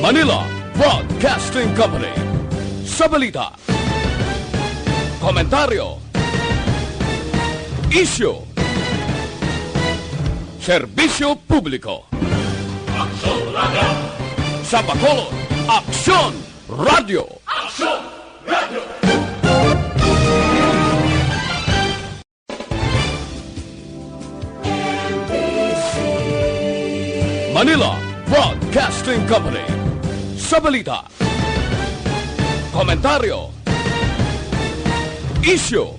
Manila Broadcasting Company. Sa balita, komentaryo, isyu, serbisyo publiko. Aksyon Radio! Sa Bacolod, Aksyon Radio! Aksyon Radio! Manila Broadcasting Company. Sa balita, komentaryo, isyu,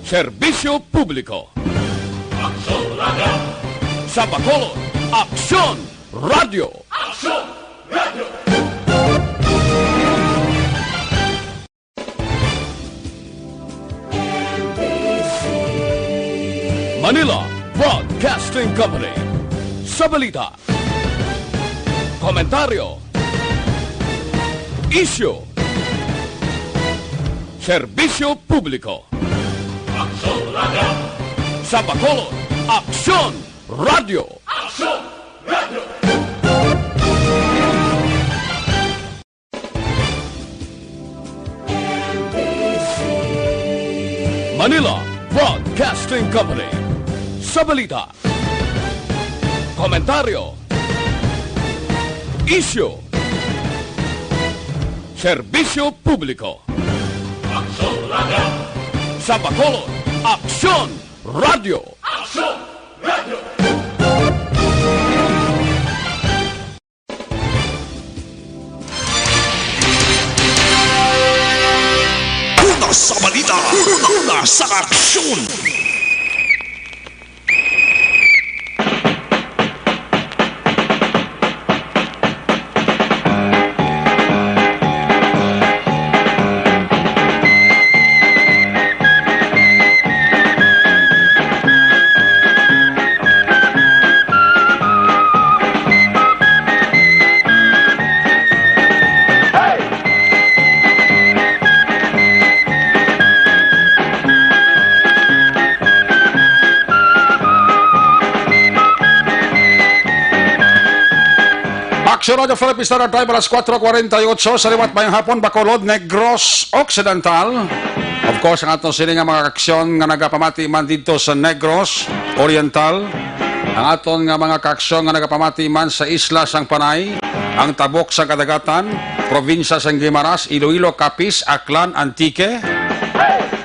serbisyo publiko. Aksyon Radio! Sa Bacolod, Aksyon Radio! Aksyon Radio! Manila Broadcasting Company. Sa balita, komentaryo, isyu, serbisyo publiko. Aksyon Radio! Sa Bacolod, Aksyon Radio! Aksyon Radio! Manila Broadcasting Company. Sa balita, komentaryo, isyu, serbisyo publiko. Aksyon Radio! Sa Bacolod, Aksyon Radio! Aksyon Radio! Una sa balita, una sa aksyon. Aksyon Radio Philippines Standard Time alas 4:48 sa liwat mayang hapon, Bacolod, Negros Occidental. Of course, ang atong sini nga mga kaksyon nga nagapamati man dito sa Negros Oriental. Ang aton nga mga kaksyon nga nagapamati man sa Isla sang Panay, ang Tabok sa Kadagatan, Probinsya sang Guimaras, Iloilo, Capiz, Aklan, Antique.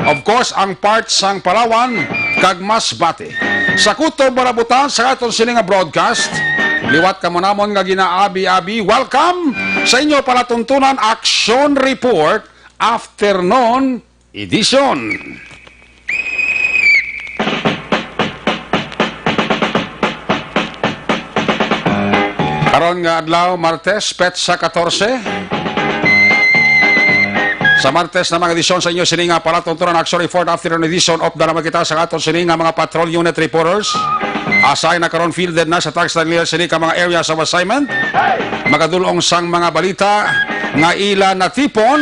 Of course, ang part sang Palawan, kag Masbate. Sa Kuto, Barabutan, sa aton sini nga broadcast, liwat ka mo namon nga ginaabi-abi. Welcome sa inyo palatuntunan Action Report Afternoon Edition. Karon nga adlaw, Martes, Petsa 14. Sa Martes na mga edisyon sa inyo sini nga palatuntunan Action Report Afternoon Edition. Opda naman kita sa aton sini nga mga patrol unit reporters. Assign na karon fielded na sa tax nila sini ka mga areas of assignment. Magadulong sang mga balita nga ila natipon.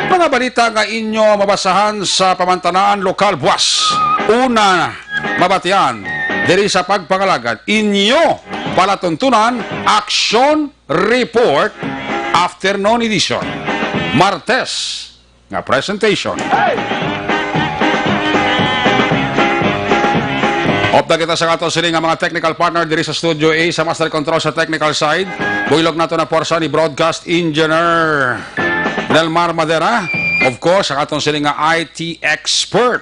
Mga balita nga inyo mabasahan sa pamantanaan lokal buwas. Una, mabatian diri sa pagpangalagad inyo palatuntunan Action Report Afternoon Edition. Martes nga presentation. Opda kita sa ato sini nga mga technical partner diri sa Studio A sa Master Control sa technical side. Builog nato na porsa ni Broadcast Engineer Delmar Madera. Of course, ang atong sini nga IT expert,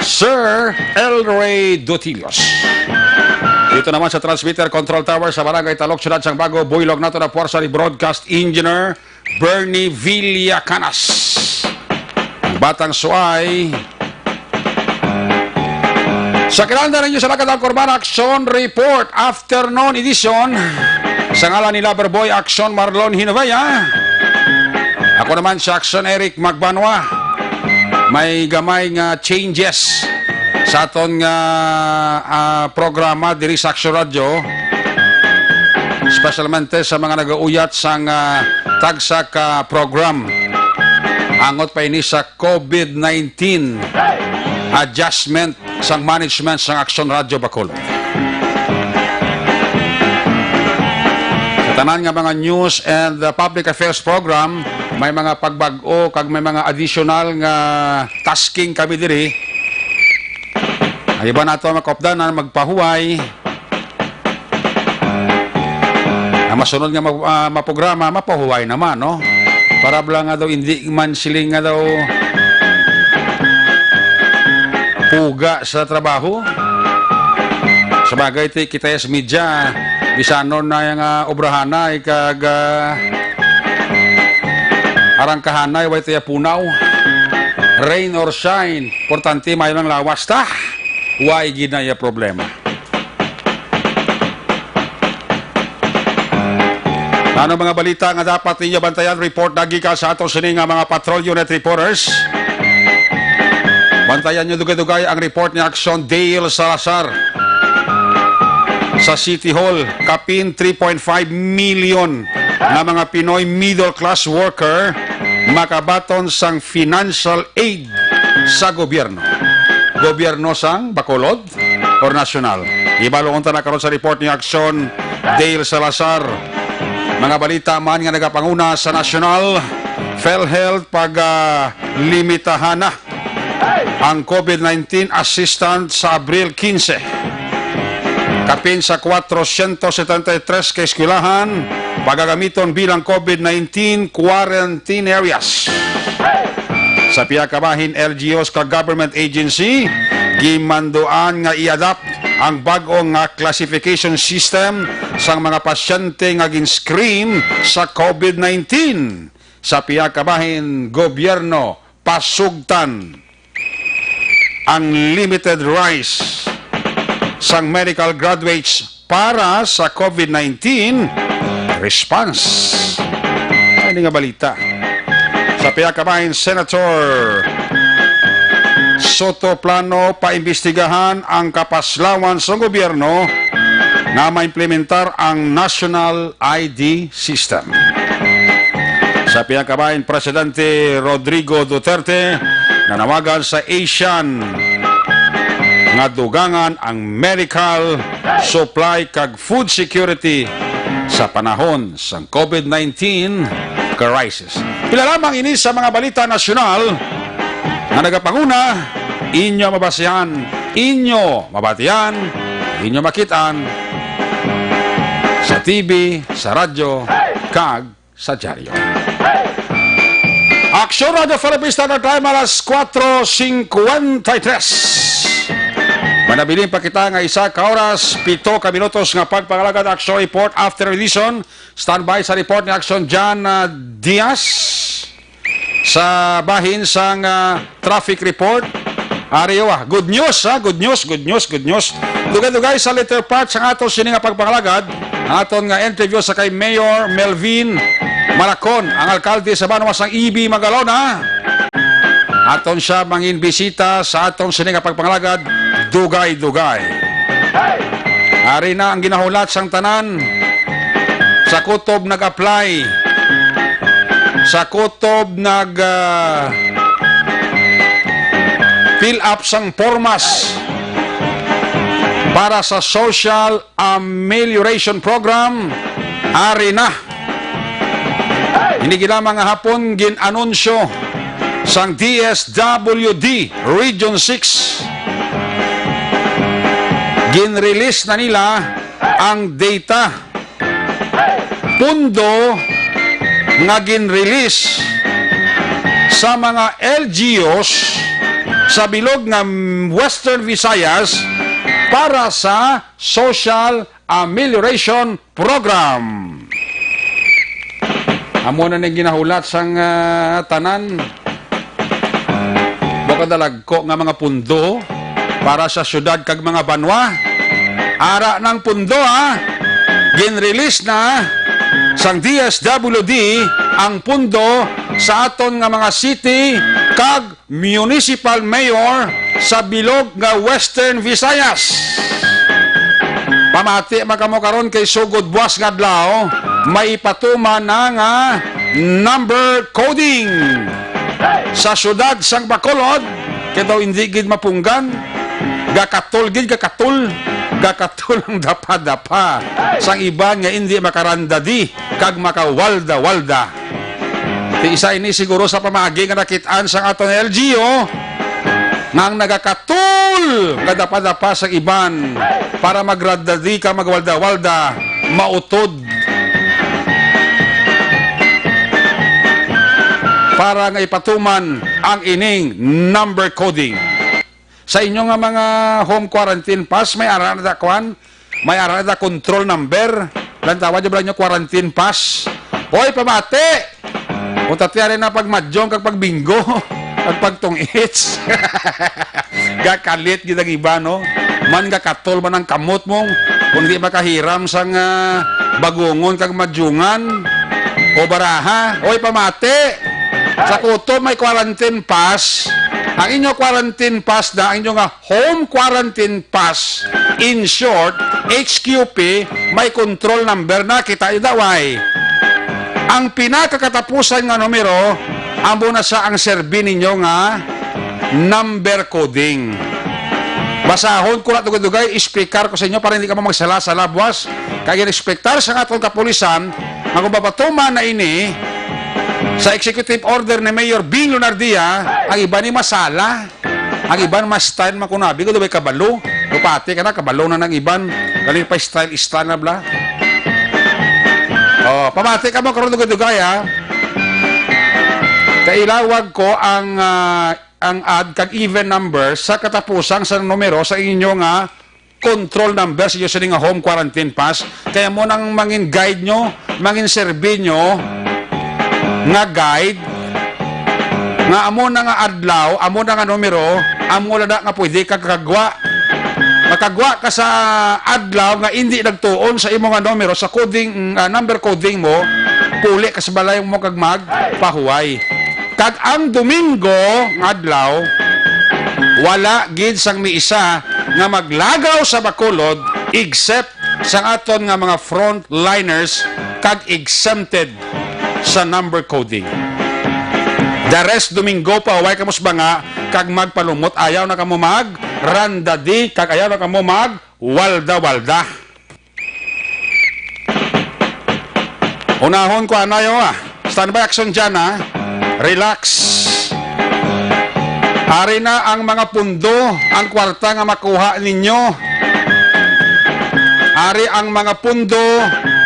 Sir Elray Dotilios. Dito naman sa Transmitter Control Tower sa Barangay Talok, Ciudad sang Bago, builog nato na porsa ni Broadcast Engineer Bernie Villacanas. Batang Suay. Sa kilanda ninyo sa Lakad ng Korban Action Report Afternoon Edition, sa ngalan ni Loverboy Action Marlon Hinovaya. Ako naman si Action Eric Magbanua. May gamay nga changes sa aton nga programa diri sa Action Radio, specialmente sa mga nagauyat sang tagsak program angot pa ini sa COVID-19 adjustment sang management sang Action Radio Bacolod. tanan nga mga news and public affairs program, may mga pagbag-o kag may mga additional nga tasking kami diri. Ay iba nato makopdanan magpahuway. Ang masunod nga maprograma mapahuway naman, no? Para bala nga daw hindi man siling nga daw puga sa trabaho. Sabagay ti kita sa media bisanon na yung obrahanay kag arangkahanay way tiya punaw. Rain or shine, importante may lang lawas ta. Why ginaya problema. Ano mga balita nga dapat ninyo bantayan? Report lagi ka sa atong sini nga mga patrol unit reporters. Bantayan nyo dugay-dugay ang report ni Aksyon Dale Salazar. Sa City Hall, kapin 3.5 million na mga Pinoy middle class worker makabaton sang financial aid sa gobyerno. Gobyerno sang Bacolod or national. Ibalong na karon sa report ni Aksyon Dale Salazar. Mga balita man nga nagapanguna sa national, PhilHealth limitahan na ang COVID-19 assistance sa Abril 15. Kapin sa 473 kaeskulahan, pagagamiton bilang COVID-19 quarantine areas. Sa piyakabahin LGOs ka government agency, gimandoan nga i-adapt ang bagong nga classification system sa mga pasyente nga gin-screen sa COVID-19. Sa piyakabahin gobyerno, pasugtan ang limited rise sang medical graduates para sa COVID-19 response. Ay, nga balita. Sa piyakabahin, Senator Soto plano paimbestigahan ang kapaslawan sa gobyerno na maimplementar ang National ID System. Sa piyakabahin, Presidente Rodrigo Duterte nanawagan sa ASEAN nga dugangan ang medical supply kag food security sa panahon sa COVID-19 crisis. Pila lamang ini sa mga balita nasyonal na nagapanguna, inyo mabasihan, inyo mabatian, inyo makitaan sa TV, sa radyo, kag sa dyaryo. Aksyon Radio Philippines Standard Time alas 4:53. Manabiling pa kita nga isa ka oras, 7 ka minutos nga pagpangalagad Aksyon Report after edition. Standby sa report ni Aksyon Jan Diaz sa bahin sang traffic report. Ariyo good news ha, good news. Dugay-dugay sa later part sa aton sini nga pagpangalagad. Aton nga interview sa kay Mayor Melvin Maracon, ang alkalde sa Banua sang EB Magalona. Aton siya mangin bisita sa aton sini nga pagpangalagad. Dugay-dugay. Ari na ang ginahulat sang tanan. Sa kutob nag-apply. Sa kutob fill up sang formas para sa Social Amelioration Program. Ari na. Hindi ginamang nga hapon gin-anunsyo sang DSWD Region 6. Gin-release na nila ang data. Pundo nga gin-release sa mga LGUs sa bilog ng Western Visayas para sa Social Amelioration Program. Amo na ginahulat sang tanan. Baka dalagko nga mga pundo para sa syudad kag mga banwa. Ara ng pundo gin-release na sang DSWD ang pundo sa aton nga mga city kag municipal mayor sa bilog nga Western Visayas. Pamati makamo karon kay sugod buwas nga adlaw, may ipatuma na nga number coding sa syudad sang Bacolod kay daw hindi gid mapunggan gakatul gid gakatul gakatulang dapa-dapa sang iban nga hindi makarandadi kag makawalda-walda. Ti isa ini siguro sa pamagi nga nakitaan sang aton LGO nga nagakatul nga dapa-dapa sang iban para magrandadi ka magwalda-walda mautod para nga ipatuman ang ining number coding. Sa inyo nga mga home quarantine pass, may arada kwan, may arada control number, lang tawad nyo quarantine pass. Hoy, pamate! Kung tatiyari na pagmadyong kag pagbinggo, kag pagtungits. Gakalit gitang iba, no? Man gakatol man ang kamot mong, kung di makahiram sang bagungon kag madyungan, o baraha. Hoy, pamate! Sa kuto may quarantine pass. Ang inyo quarantine pass na, ang inyo nga home quarantine pass, in short, HQP, may control number na kita idaway. Ang pinakakatapusan nga numero, amo na sa ang serbi ninyo nga number coding. Basahon ko na dugay, ispektar ko sa inyo para hindi ka magsala-sala buwas. Kaya ispektar sa atong kapulisan, magpapatuman na ini, sa executive order ni Mayor Bing Lunardia, ang iba ni masala, ang iban mas style makunabi ko, dubay kabalo, lupati ka na, kabalo na ng iban, galing pa style na bla. Oh, pamati ka mo, karoon dugay ha. Kailawag ko ang ad kag even number sa katapusang sa numero sa inyo nga control number sa inyo nga home quarantine pass. Kaya mo nang mangin guide nyo, mangin serbi nyo, nga guide nga amo na nga adlaw, amo na nga numero, amo na nga pwede ka kakagwa. Makagwa ka sa adlaw nga hindi nagtuon sa imo nga numero sa coding number coding mo, puli ka sa balay mo kag magpahuway. Kag ang Domingo nga adlaw, wala gid sang miisa nga maglagaw sa Bacolod except sa aton nga mga frontliners kag exempted sa number coding. The rest Domingo pa way kamos ba nga kag magpalumot, ayaw na kamo mag randadi kag ayaw na kamo mag walda-walda. Unahon ko anayo standby action dyan relax. Ari na ang mga pundo, ang kwarta nga makuha ninyo. Ari ang mga pundo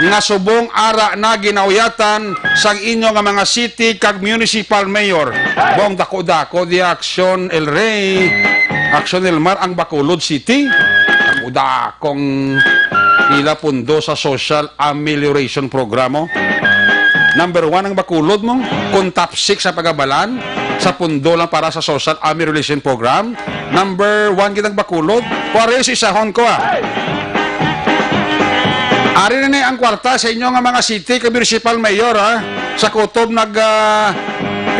nga subong ara na ginauyatan sang inyo nga mga city kag municipal mayor. Buong dako-dako di Aksyon El Rey, Aksyon El Mar ang Bacolod City. Dako-dakong ila pundo sa social amelioration programo. Number 1 ang Bacolod mo, kung top 6 sa pagabalan, sa pundo lang para sa social amelioration program. Number 1 kitang Bacolod. Kuwari si isahon ko Ari na ang kwarta sa inyo nga mga city ka municipal mayor sa kutob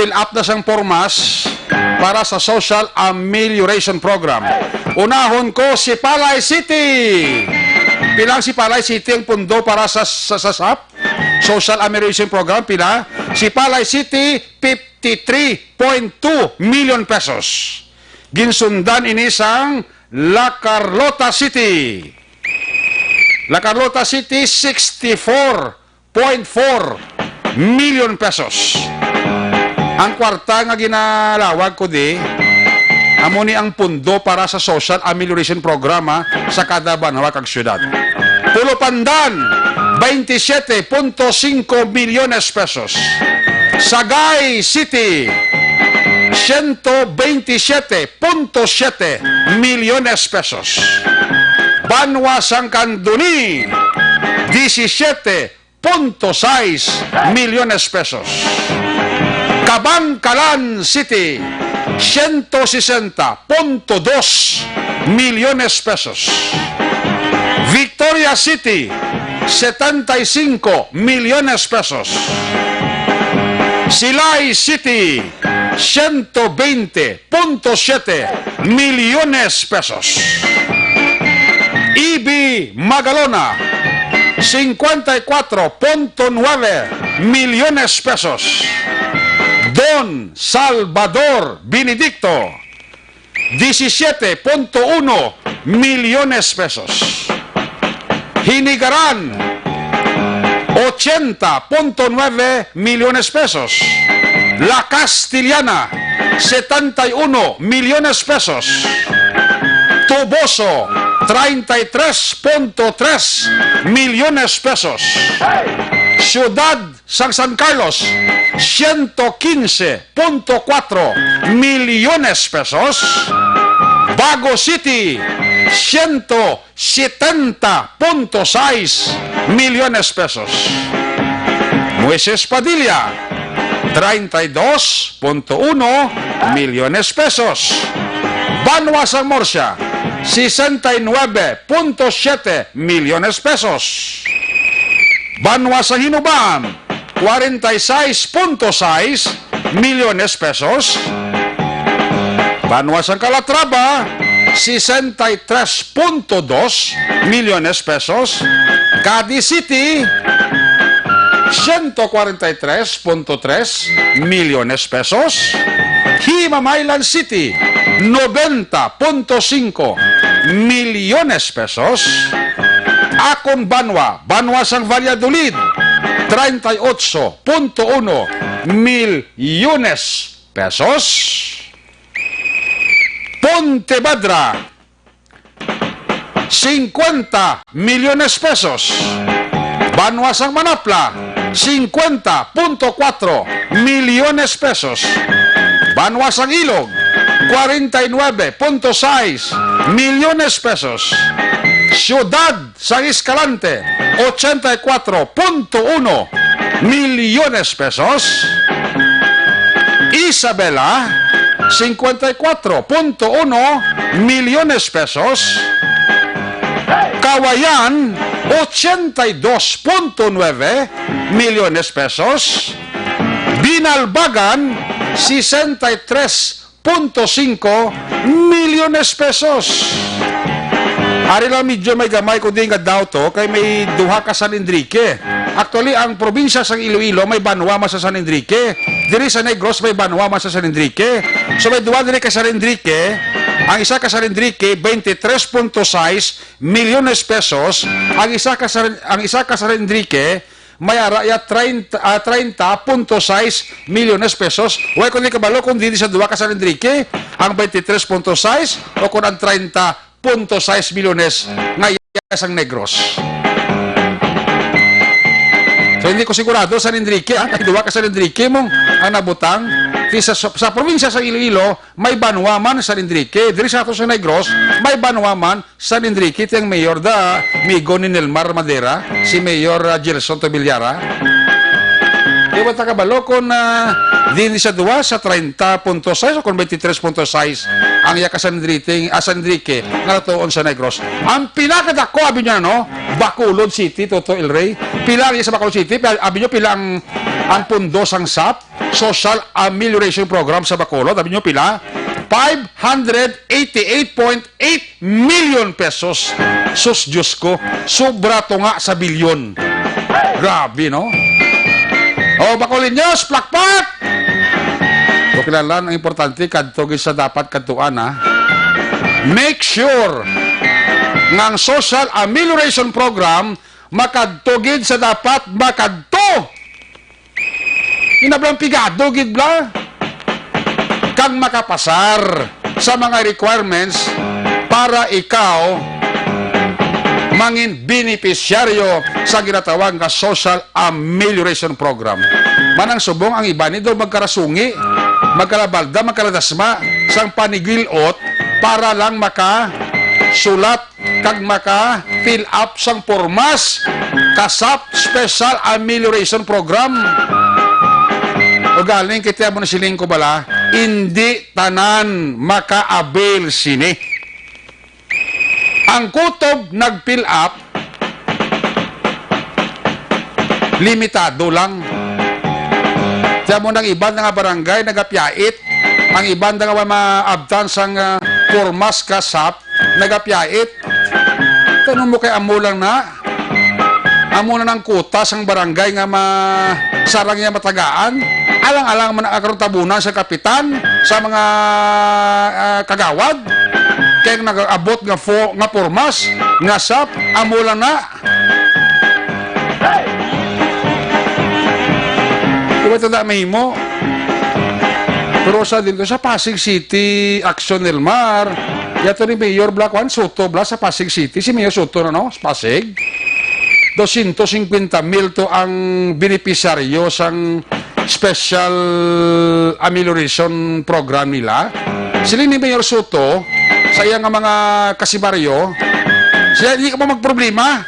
fill up na sang formas para sa social amelioration program. Unahon ko si Palay City. Pilang si Palay City ang pundo para sa SAP social amelioration program pila? Si Palay City 53.2 million pesos. Ginsundan ini sang La Carlota City. La Carlota City, 64.4 million pesos. Ang kwarta nga ginalawag ko amo ni ang pundo para sa social amelioration programa sa kada banwa kag syudad. Pulo Pandan, 27.5 milyones pesos. Sagay City, 127.7 milyones pesos. Banwa Sangkanduni, 17.6 milyones pesos. Kabangkalan City, 160.2 milyones pesos. Victoria City, 75 milyones pesos. Silay City, 120.7 milyones pesos. EB Magalona, 54.9 milyones pesos. Don Salvador Benedicto, 17.1 milyones pesos. Hinigaran, 80.9 milyones pesos. La Castillana, 71 milyones pesos. Toboso, 33.3 milyones pesos. Ciudad San Carlos, 115.4 milyones pesos. Bago City, 170.6 milyones pesos. Moises Padilla, 32.1 milyones pesos. Banua San Morcia, 69.7 milyones pesos. Banua San Hinubam, 46.6 milyones pesos. Banua San Calatrava, 63.2 milyones pesos. Cadiz City, 143.3 milyones pesos. Himamaylan City, 90.5 milyones pesos. Akon Banua, Banua San Valladolid, 38.1 milyones pesos. Pontevedra, 50 milyones pesos. Banua San Manapla, 50.4 milyones pesos. Banua San Ilog, 49.6 milyones pesos. Ciudad San Escalante, 84.1 milyones pesos. Isabela, 54.1 milyones pesos. Kawayan, 82.9 milyones pesos. Binalbagan, 63.5 milyones pesos. Ari lang medyo may gamay kundi nga daw to kay may duha ka San Enrique. Actually, ang probinsya sa Iloilo may Banua man sa San Enrique. Diri sa Negros may Banua man sa San Enrique. So may duha diri ka San Enrique. Ang isa ka San Enrique 23.6 milyones pesos. Ang isa ka San Enrique may araya 30.6 milyones pesos. Way kundi kabalo kung dili sa duha ka San Enrique ang 23.6 o kung ang 30.6 milyones nga isang Negros. So hindi ko sigurado San Enrique, duwa ka San Enrique mong ang nabutang. Sa probinsya sa Iloilo, may Banua man San Enrique. Diri sa ato sa Negros, may Banua man San Enrique. Ito yung mayor da Migo ni Nelmar Madera, si Mayor Gelson Tobilyara. Di ba takabalo kung din sa duwa sa 30.6 o kung 23.6 ang iya ka San Enrique nga natuon sa Negros. Ang pinakadako, abi nyo Bacolod City, Toto El Rey. Pila sa Bacolod City, abi nyo pila ang pundo sang SAP, Social Amelioration Program sa Bacolod. Abi nyo pila? 588.8 million pesos. Sus, Diyos ko, sobra to nga sa bilyon. Grabe, no? O, Bacolod News, plakpak! O, kilalan, ang importante, kadtogin sa dapat kadtuan, ha? Make sure ng Social Amelioration Program makadtogid sa dapat makadto. Inablang pigado, gidbla. Kang makapasar sa mga requirements para ikaw mangin beneficiaryo sa ginatawag nga Social Amelioration Program. Manang subong ang iba nito magkarasungi, magkalabalda, magkaladasma sang panigilot para lang makasulat kag maka-fill up sang formas kasap Special Amelioration Program. O galing kita mo na siling ko bala, hindi tanan maka-avail sini. Ang kutob nag-fill up, limitado lang. Kaya mo nang iban nga barangay, nagapyait, ang iban nga maabtan sang formas kasap, nagapyait. Tanong mo kay amo lang na, amo na ng kuta sang barangay nga sarang niya matagaan, alang-alang man ang tabunan sa kapitan, sa mga kagawad. kay nag-abot nga pormas nga sap amula na. Diba ito na may mo? Pero sa dito sa Pasig City, Aksyon del Mar, yato ni Mayor Black Juan Soto Bla sa Pasig City, si Mayor Soto na no, sa Pasig. 250,000 to ang benepisaryo sang special amelioration program nila. Sila ni Mayor Soto, sa iyang mga kasibaryo, sila hindi ka pa magproblema.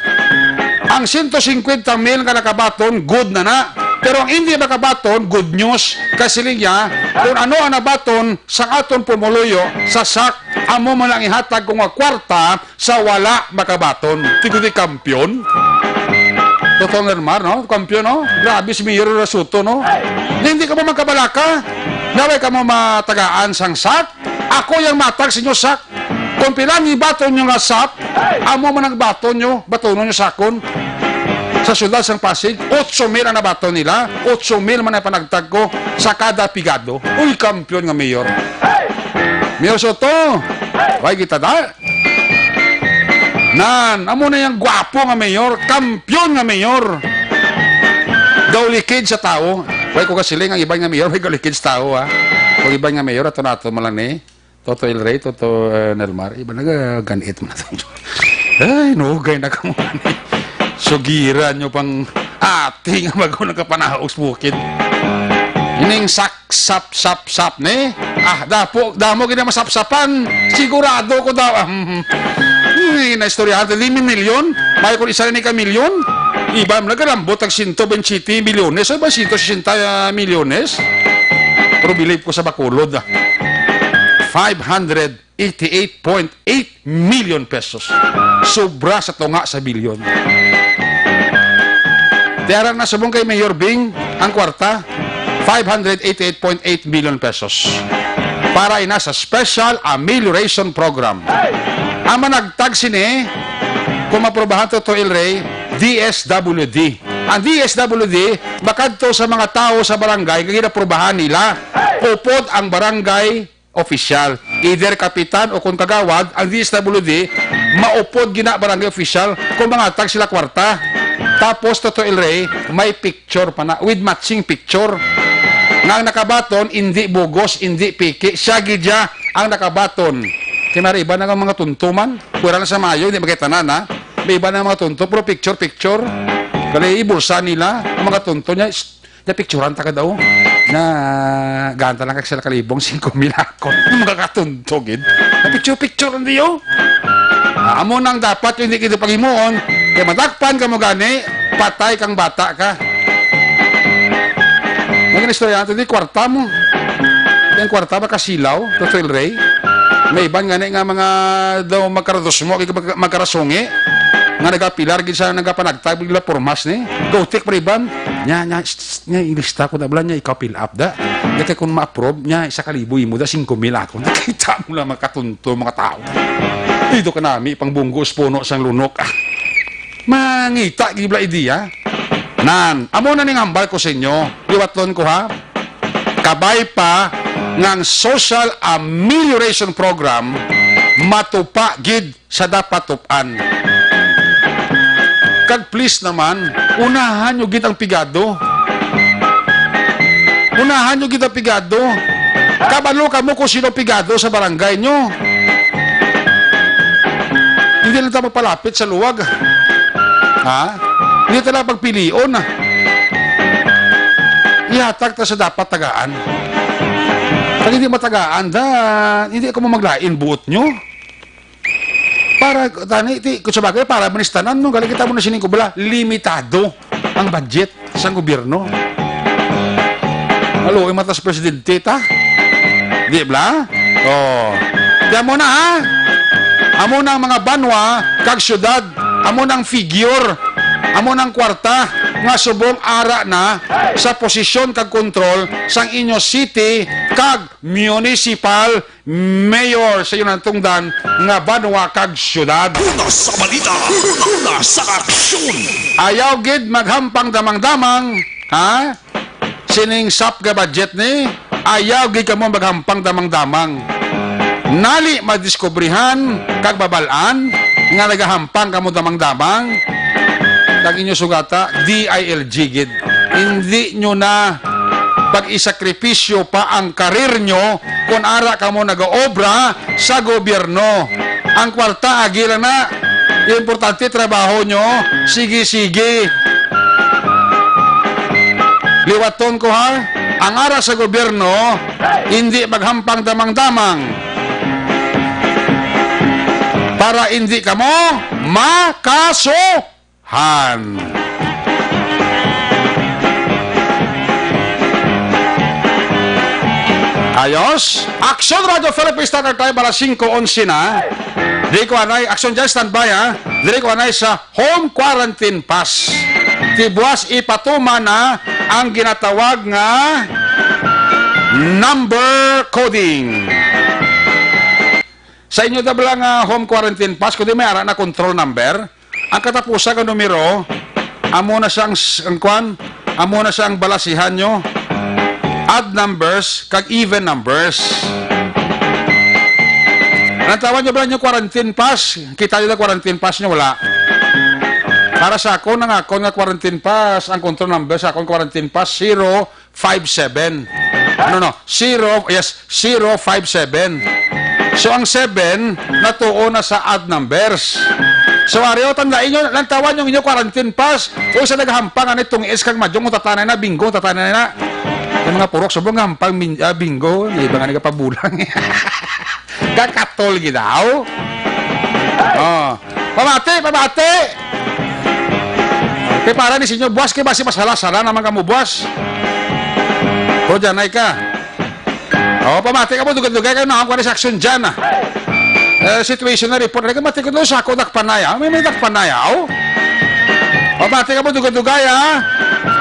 Ang 150,000 ka nakabaton, good na. Pero ang hindi nakabaton, good news. Kasi niya, kung ano ang nabaton sa aton pumuluyo, sa sak, amo mo lang ihatag kung kwarta sa wala makabaton. Tigudi kampyon. Totoo nga naman, no? Kampyon, no? Grabe si Mayor Rasuto, no? Hindi ka mo magkabalaka. Naway ka mo matagaan sang sak. Ako yung matag sa inyo sak. Kung pilang ibaton nyo nga sak, amo mo nagbaton nyo, batonon nyo sakon. Sa syudad sang Pasig, 8,000 ang nabato nila, 8,000 man ang panagtag ko sa kada pigado. Uy, kampyon nga Mayor. Mayor Soto, why kita da? Nan, amo na yung gwapo nga Mayor, kampyon nga Mayor. Gaulikid sa tao. Why ko kasiling ang ibang nga Mayor, may gaulikid sa tao, ha? Kung ibang nga Mayor, ato nato malang ni, Toto El Rey, Toto Nelmar, iba nagaganit mo na ito. Ay, no, gay na ka mo ni. Sugiran nyo pang ating magaw ng kapanahaos bukid. Ining sap ne? Damo gina masapsapan. Sigurado ko daw. Na-istoryahan, 5 milyon? May kung isa rin ka milyon? Iba, nagalambot ang 120 milyones. Ay ba 160 milyones? Pero believe ko sa Bacolod. 588.8 million pesos. Sobra sa tunga sa bilyon. Tiarang na subong kay Mayor Bing ang kwarta, 588.8 million pesos. Para ina sa Special Amelioration Program. Ang managtag sini, kung maprobahan to El Rey, DSWD. Ang DSWD, bakad to sa mga tao sa barangay, kaya naprobahan nila, upod ang barangay official. Either kapitan o kung kagawad, ang DSWD, maupod gina barangay official kung mga tag sila kwarta. Tapos, Toto El Rey, may picture pa na, with matching picture. Nga ang nakabaton, hindi bugos, hindi piki. Siya gidya ang nakabaton. Kaya iba na mga tuntuman. Pura na sa mayo, hindi makita na. May iba na mga tunto, pero picture. Kaya ibulsa nila, ang mga tunto niya, na picturean ta ka daw. Na ganta lang kag sila kalibong 5,000 akon. Mga katuntogid. Na picture niyo. Amo nang dapat hindi kita pagimuon. Kaya matakpan ka mo gani, patay kang bata ka. Mga istorya natin, di kwarta mo. Yung kwarta ba kasilaw, Toto El Rey? May iban gani nga mga daw magkarados mo, magkarasungi. Nga nagapilar, gisa nagapanagtag, bigla pormas ni. Gautik pa iban. Nya, ilista ko na bala niya, ikaw fill up da. Kaya kung ma-approve, nya, 1,000 mo da, 5,000 ako. Nakita mo lang makatunto mga tao. Dito ka nami, pang bunggos, puno, sang lunok. Mangita, gibla idea. Nan, amo na ning hambal ko sa inyo. Liwaton ko ha. Kabay pa ng Social Amelioration Program matupa gid sa dapat tupan. Kag please naman, unahan nyo gid ang pigado. Unahan nyo gid ang pigado. Kabalo ka mo kung sino pigado sa barangay nyo. Hindi lang tayo magpalapit sa luwag. Ha? Hindi tayo pagpilion. Ihatag ta sa dapat tagaan. Pag hindi matagaan, hindi ako maglain buot nyo. Para, kung sabagay, para manistanan, no? Galing kita mo na sining ko bala, limitado ang budget sa gobyerno. Halo, matas presidente, ta? Di ba? Oh. Kaya mo na, ha? Amo ng mga banwa, kag syudad, amo ng figure, amo ng kwarta, nga subong ara na sa posisyon kag kontrol sang inyo city kag municipal mayor sa yun ang tungdan nga banwa kag syudad. Una sa balita, una sa aksyon. Ayaw gid maghampang damang-damang, ha? Sining sap ga budget ni, ayaw gid kamo maghampang damang-damang. nali madiskubrihan kag babalaan nga nagahampang kamo damang-damang kag inyo sugata DILG gid. Hindi nyo na pag-isakripisyo pa ang karir nyo kung ara kamo nag-obra sa gobyerno. Ang kwarta agila na, importante trabaho nyo, sige. Liwaton ko ha, ang ara sa gobyerno, hindi maghampang damang-damang. Para hindi kamo makasuhan. Ayos, Aksyon Radio Philippines Standard Time para 5:11 na. Dili ko anay, Aksyon dyan, standby ha. Dili ko anay sa home quarantine pass. Tibuas ipatuma na ang ginatawag nga number coding. Sa inyo dabla nga home quarantine pass, kundi may ara na control number. Ang katapusan ng numero, amo na siyang balasihan nyo. Odd numbers kag even numbers. Nantawan nyo ba nyo quarantine pass? Kita nyo na quarantine pass nyo? Wala. Para sa ako, nga quarantine pass, ang control number sa akong quarantine pass, 057. 057. So, ang 7, natuo na sa odd numbers. So, ariyo, tandain nyo, lantawan nyo inyong quarantine pass. O sa naghampangan itong iskang madyong, tatanay na, bingo, tatanay na. Yung mga purok, sobrang hampang bingo, iba nga nagpabulang. Kakatol gidaw. Oh. Pamati! Kaya para ni sinyo, buwas kayo ba si masala-sala naman ka mo, buwas? O, dyan ay ka. O, pamati ka mo, dugay-dugay kayo na ako sa aksyon dyan. Situation na report. Mati ko doon sa ako dakpanaya. May dakpanaya, o? Pamati ka mo, dugay-dugay, ha?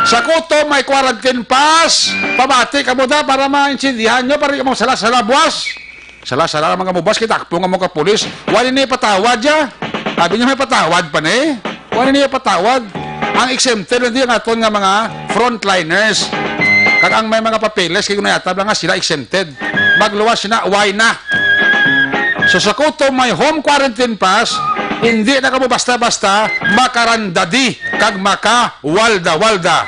Sa kuto, may quarantine pass. Pamati ka mo da para maintindihan nyo, para mo sala-sala, buwas. Sala-sala naman ka mo, buwas, kitakpo nga mo ka pulis. Wala niya patawad, ya. Sabi niya may patawad pa na eh. Wala niya patawad. Ang exempted, hindi nga ito nga mga frontliners. Kag ang may mga papeles, kaya nayatab lang nga sila exempted. Magluwas na, why na? So sa kuto, may home quarantine pass, hindi na ka mo basta-basta makarandadi kag maka-walda-walda.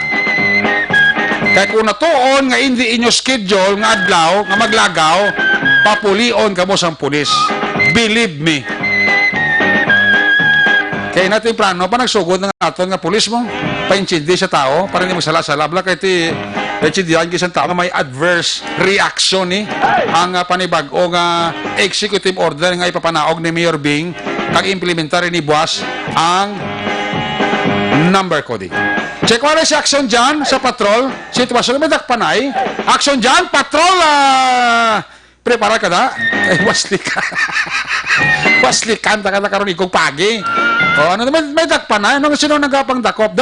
Kaya kung natuon nga hindi inyo schedule nga adlaw, nga maglagaw, papulion ka mo sang pulis. Believe me. Kaya natin plano pa nagsugod ng aton nga pulis mo, pa-inchindi sa tao, para hindi magsala-sala. Kaya intindihan kisang tao nga may adverse reaction ni ang panibago nga executive order nga ipapanaog ni Mayor Bing kag implementar ni Buwas ang number coding. Check wala si Aksyon dyan sa patrol. Sitwasyon may dakpanay. Aksyon dyan, patrol! Prepara ka na? Wasli ka. Wasli ka. Taka karon ikong pagi. O, ano naman, may dakpanay. Ano sino nagapang dakop?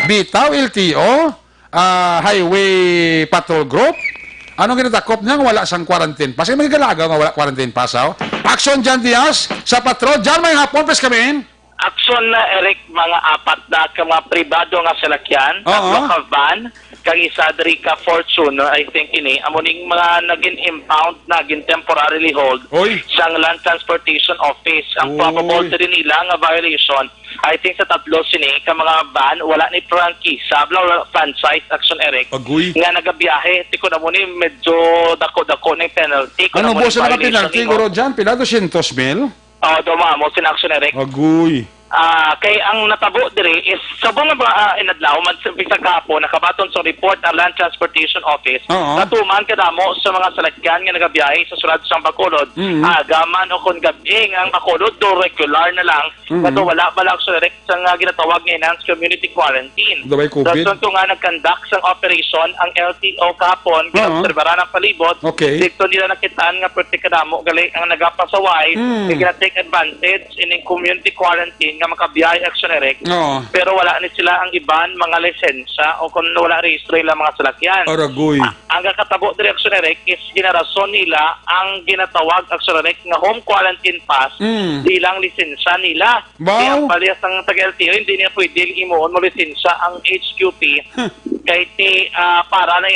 Bitaw, LTO, Highway Patrol Group. Anong ginatakop niya? Wala sang quarantine pass. May galagaw nga wala quarantine pass. Aksyon dyan, Diaz, sa patrol. Dyan may hapon, please come in. Aksyon na, Eric, mga apat na mga pribado nga salakyan, tatlo ka van, kag isa diri ka Fortuner, I think ini, amuning mga naging impound, naging temporarily hold sa Land Transportation Office. Ang probable din nila nga violation, I think sa tatlo sini, ka mga van, wala ni Frankie, sabla franchise, Aksyon, Eric, nga nagabiyahe, tiko na muni, medyo dako-dako na yung penalty. Ano po sa mga penalty, Guro dyan? Pila 200,000? Dumamo, Aksyon, Eric. Agoy. Kay ang natabo diri is sa bunga ba inadlaw man sa kahapon nakabaton sa report ang Land Transportation Office natuman kadamo sa mga salakyan nga nagabiyahe sa sulad sa Bacolod agaman o kon gabi ang Bacolod do regular na lang kato wala pa lang sa direct sa ginatawag nga enhanced community quarantine so nga nag-conduct sang operation ang LTO kahapon ginobserbaran ang palibot dito nila nakitaan nga perti kadamo gali ang nagapasaway gina-take advantage in community quarantine nga makabiyahe, Aksyon, Eric. Pero wala ni sila ang iban mga lisensya o kung wala rehistro lang mga salakyan. Aragoy. Ang kakatabo din, Aksyon, Eric, is ginarason nila ang ginatawag, Aksyon, Eric, nga home quarantine pass bilang lisensya nila. Kaya ang paliyas ng taga-LTO, hindi niya pwede imuon mo lisensya ang HQP kay para na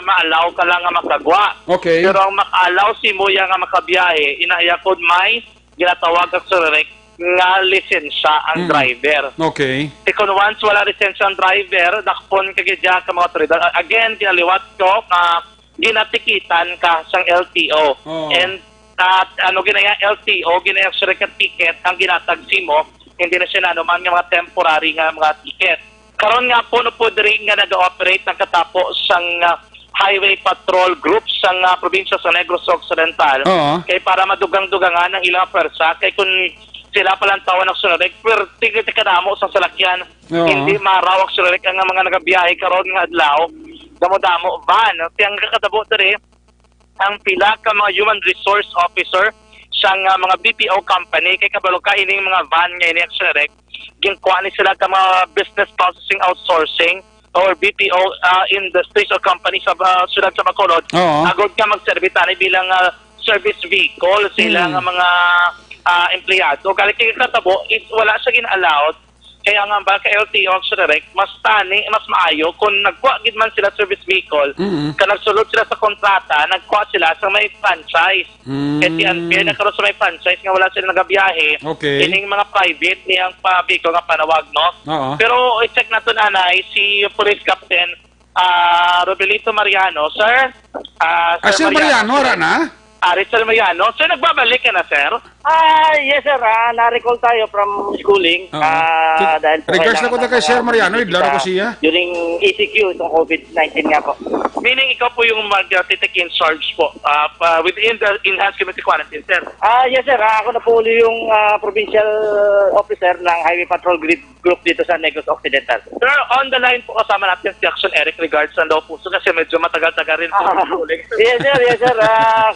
maalaw ka lang nga makagwa. Okay. Pero ang makaalaw si mo nga makabiyahe, inayakod may ginatawag ang surrek nga lisensya ang driver. Okay. Kung once wala lisensya ang driver, dakpon kagidya ka mga otoridad. Again, kinaliwat ko na ginatikitan ka sang LTO. And ginaya LTO, ginaya surrek ka ticket, ang ginatagsi mo, hindi na siya nanuman ng mga temporary nga mga ticket. Karon nga po rin nga nag-ooperate ng katapo sang Highway Patrol Group sang probinsya sa Negros Occidental. Kay para madugang-dugangan ang ilang pwersa, kay kung sila palang tawa ng sunarek, pero tigit kadamo sa salakyan, hindi marawak sunarek ang mga nagabiyahe karon nga adlaw, damo-damo van. Tiyang kakatabo rin, ang pila ka mga human resource officer sang mga BPO company, kay kabalo ka ining mga van nga ini sunarek, ginkuha ni sila ka mga business processing outsourcing or BPO industries or companies sa siyudad sa Bacolod. Agod ka magserbitani bilang service vehicle sila nga mga empleyado. Galing kay katabo, wala siya gin-allowed. Kaya nga ba ka LTO direct, mas maayo kung nagkuha gid man sila service vehicle, ka nagsulod sila sa kontrata, nagkuha sila sa may franchise. Kasi unfair na karon sa may franchise nga wala sila nagabiyahe. Ining mga private niyang vehicle nga panawag, no? Pero i-check nato nanay si Police Captain Robelito Mariano, sir. Sir Mariano, na? Rizal Mariano. Sir, nagbabalik ka na, sir? Yes, sir. Na-recall tayo from schooling. Dahil po regards na ko na kay Sir Mariano, idlaro ko siya. During ECQ, itong COVID-19 nga po. Meaning, ikaw po yung mag-take in charge po within the enhanced community quarantine, sir? Yes, sir. Ako na po uli yung provincial officer ng Highway Patrol Group dito sa Negros Occidental. Sir, on the line po kasama natin si Aksyon Eric regards sa daw po. So, kasi medyo matagal-tagal rin po. Yes, sir. Yes, sir.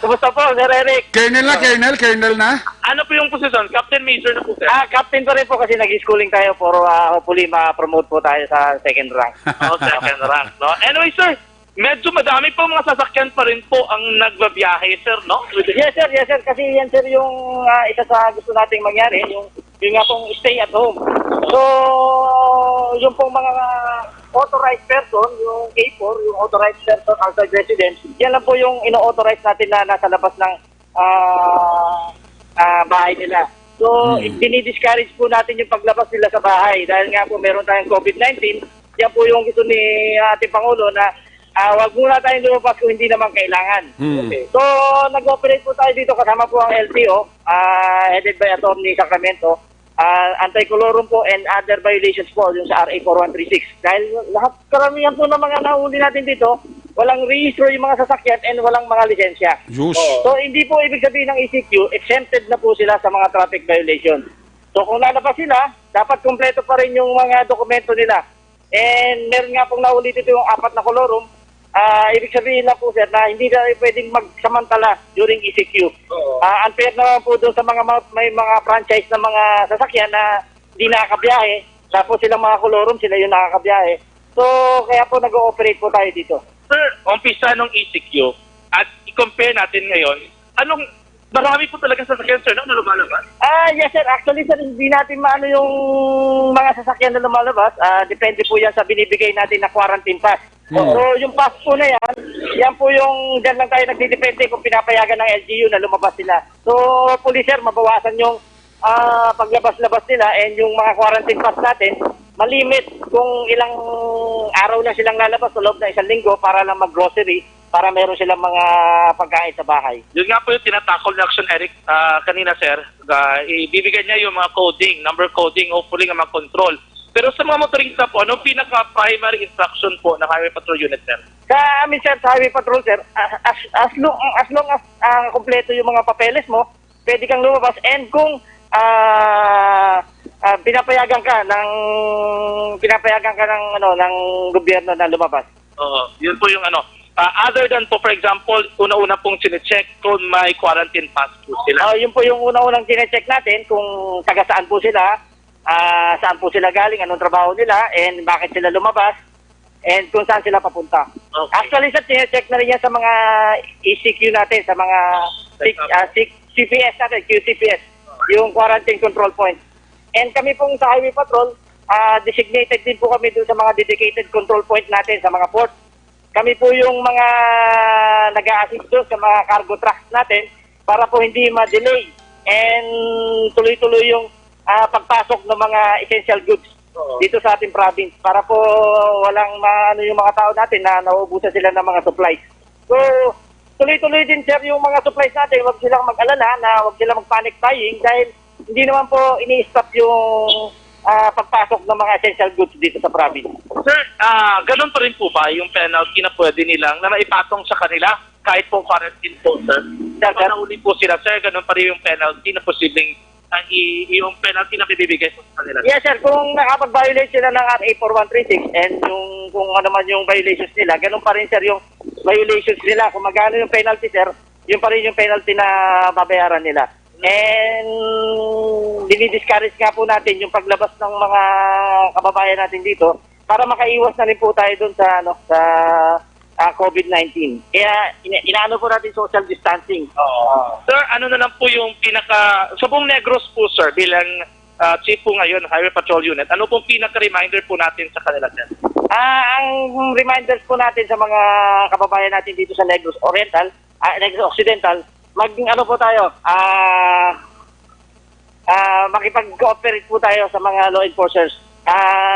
Kumusta po, Sir Eric? Colonel na? Ano po yung posisyon? Captain Major na po, sir? Captain pa rin po kasi nag-schooling tayo for hopefully ma-promote po tayo sa second rank. Second rank, no? Anyway, sir, medyo madami po mga sasakyan pa rin po ang nagbabiyahe, sir, no? Yes, sir. Yes, sir. Kasi yan, sir, yung isa sa gusto nating mangyari, yung nga pong stay at home. So, yung pong mga authorized person, yung K4, yung authorized person outside residence, yan lang po yung ino-authorize natin na nasa labas ng bahay nila. So, dinidiscourage po natin yung paglabas nila sa bahay dahil nga po meron tayong COVID-19. Yan po yung gusto ni ating Pangulo na wag muna tayong lumabas kung hindi naman kailangan. Okay. So, nag-operate po tayo dito kasama po ang LTO, headed by Attorney Sacramento, anti-colorum po and other violations po yung sa RA 4136. Dahil lahat karamihan po ng mga nahuli natin dito, walang rehistro yung mga sasakyan and walang mga lisensya. So, hindi po ibig sabihin ng ECQ, exempted na po sila sa mga traffic violations. So, kung lalabas sila, dapat kumpleto pa rin yung mga dokumento nila. And meron nga pong nahuli dito yung 4 na kolorum. Ibig sabihin lang po, sir, na hindi na pwedeng magsamantala during ECQ. Unfair naman po doon sa may mga franchise na mga sasakyan na hindi nakakabiyahe. Tapos silang mga kolorum, sila yung nakakabiyahe. So, kaya po nag-ooperate po tayo dito. Sir, umpisa nung ECQ at i-compare natin ngayon, marami po talaga sasakyan, sir, no? Na lumalabas? Yes, sir. Actually, sir, hindi natin maano yung mga sasakyan na lumalabas. Depende po yan sa binibigay natin na quarantine pass. So, yung pass po na yan po yung dyan lang tayo nagdidepende kung pinapayagan ng LGU na lumabas sila. So, hopefully, sir, mabawasan yung paglabas-labas nila and yung mga quarantine pass natin, malimit kung ilang araw na silang lalabas sa loob na 1 linggo para lang mag-grocery, para meron silang mga pagkain sa bahay. Yun nga po yung tinatakol ni Aksyon Eric kanina, sir. Ibibigay niya yung mga coding, number coding, hopefully nga mag-control. Pero sa mga motorista po, anong pinaka-primary instruction po ng Highway Patrol Unit, sir? Sa amin, sir, sa Highway Patrol, sir, as long as kompleto yung mga papeles mo, pwede kang lumabas. And kung pinapayagan ka ng gobyerno na lumabas. Yun po yung other than po, for example, una-una pong sinecheck kung may quarantine pass po sila. Yun po yung una-unang sinecheck natin kung taga saan po sila, saan po sila galing, anong trabaho nila, and bakit sila lumabas, and kung saan sila papunta. Okay. Actually, sir, sinecheck na rin yan sa mga ECQ natin, sa mga CPS natin, QCPS, yung quarantine control point. And kami pong sa Highway Patrol, designated din po kami doon sa mga dedicated control point natin sa mga ports. Kami po yung mga nag-a-assist doon sa mga cargo trucks natin para po hindi ma-delay and tuloy-tuloy yung pagpasok ng mga essential goods dito sa ating province para po walang yung mga tao natin na nauubusan sila ng mga supplies. So, tuloy-tuloy din sir yung mga supplies natin, huwag silang mag-alala na huwag silang mag-panic buying dahil hindi naman po ini-stop yung pagpasok ng mga essential goods dito sa province. Sir, ganun pa rin po ba yung penalty na pwede nilang na maipatong sa kanila kahit po quarantine po, sir? Kung nauli po sila, sir, ganun pa rin yung penalty na posibleng yung penalty na bibigay po sa kanila? Yes, sir. Kung nakapag-violate sila ng RA 4136 and kung ano man yung violations nila, ganun pa rin, sir, yung violations nila. Kung magkano yung penalty, sir, yun pa rin yung penalty na babayaran nila. And dinidiscourage nga po natin yung paglabas ng mga kababayan natin dito para makaiwas na rin po tayo doon sa COVID-19. Kaya inaano po natin social distancing. Sir, ano na lang po yung sa buong Negros po, sir, bilang chief po ngayon, Highway Patrol Unit, ano pong pinaka-reminder po natin sa kanila, sir? Ang reminders po natin sa mga kababayan natin dito sa Negros Oriental, Negros Occidental, ano po tayo, makipag-cooperate po tayo sa mga law enforcers.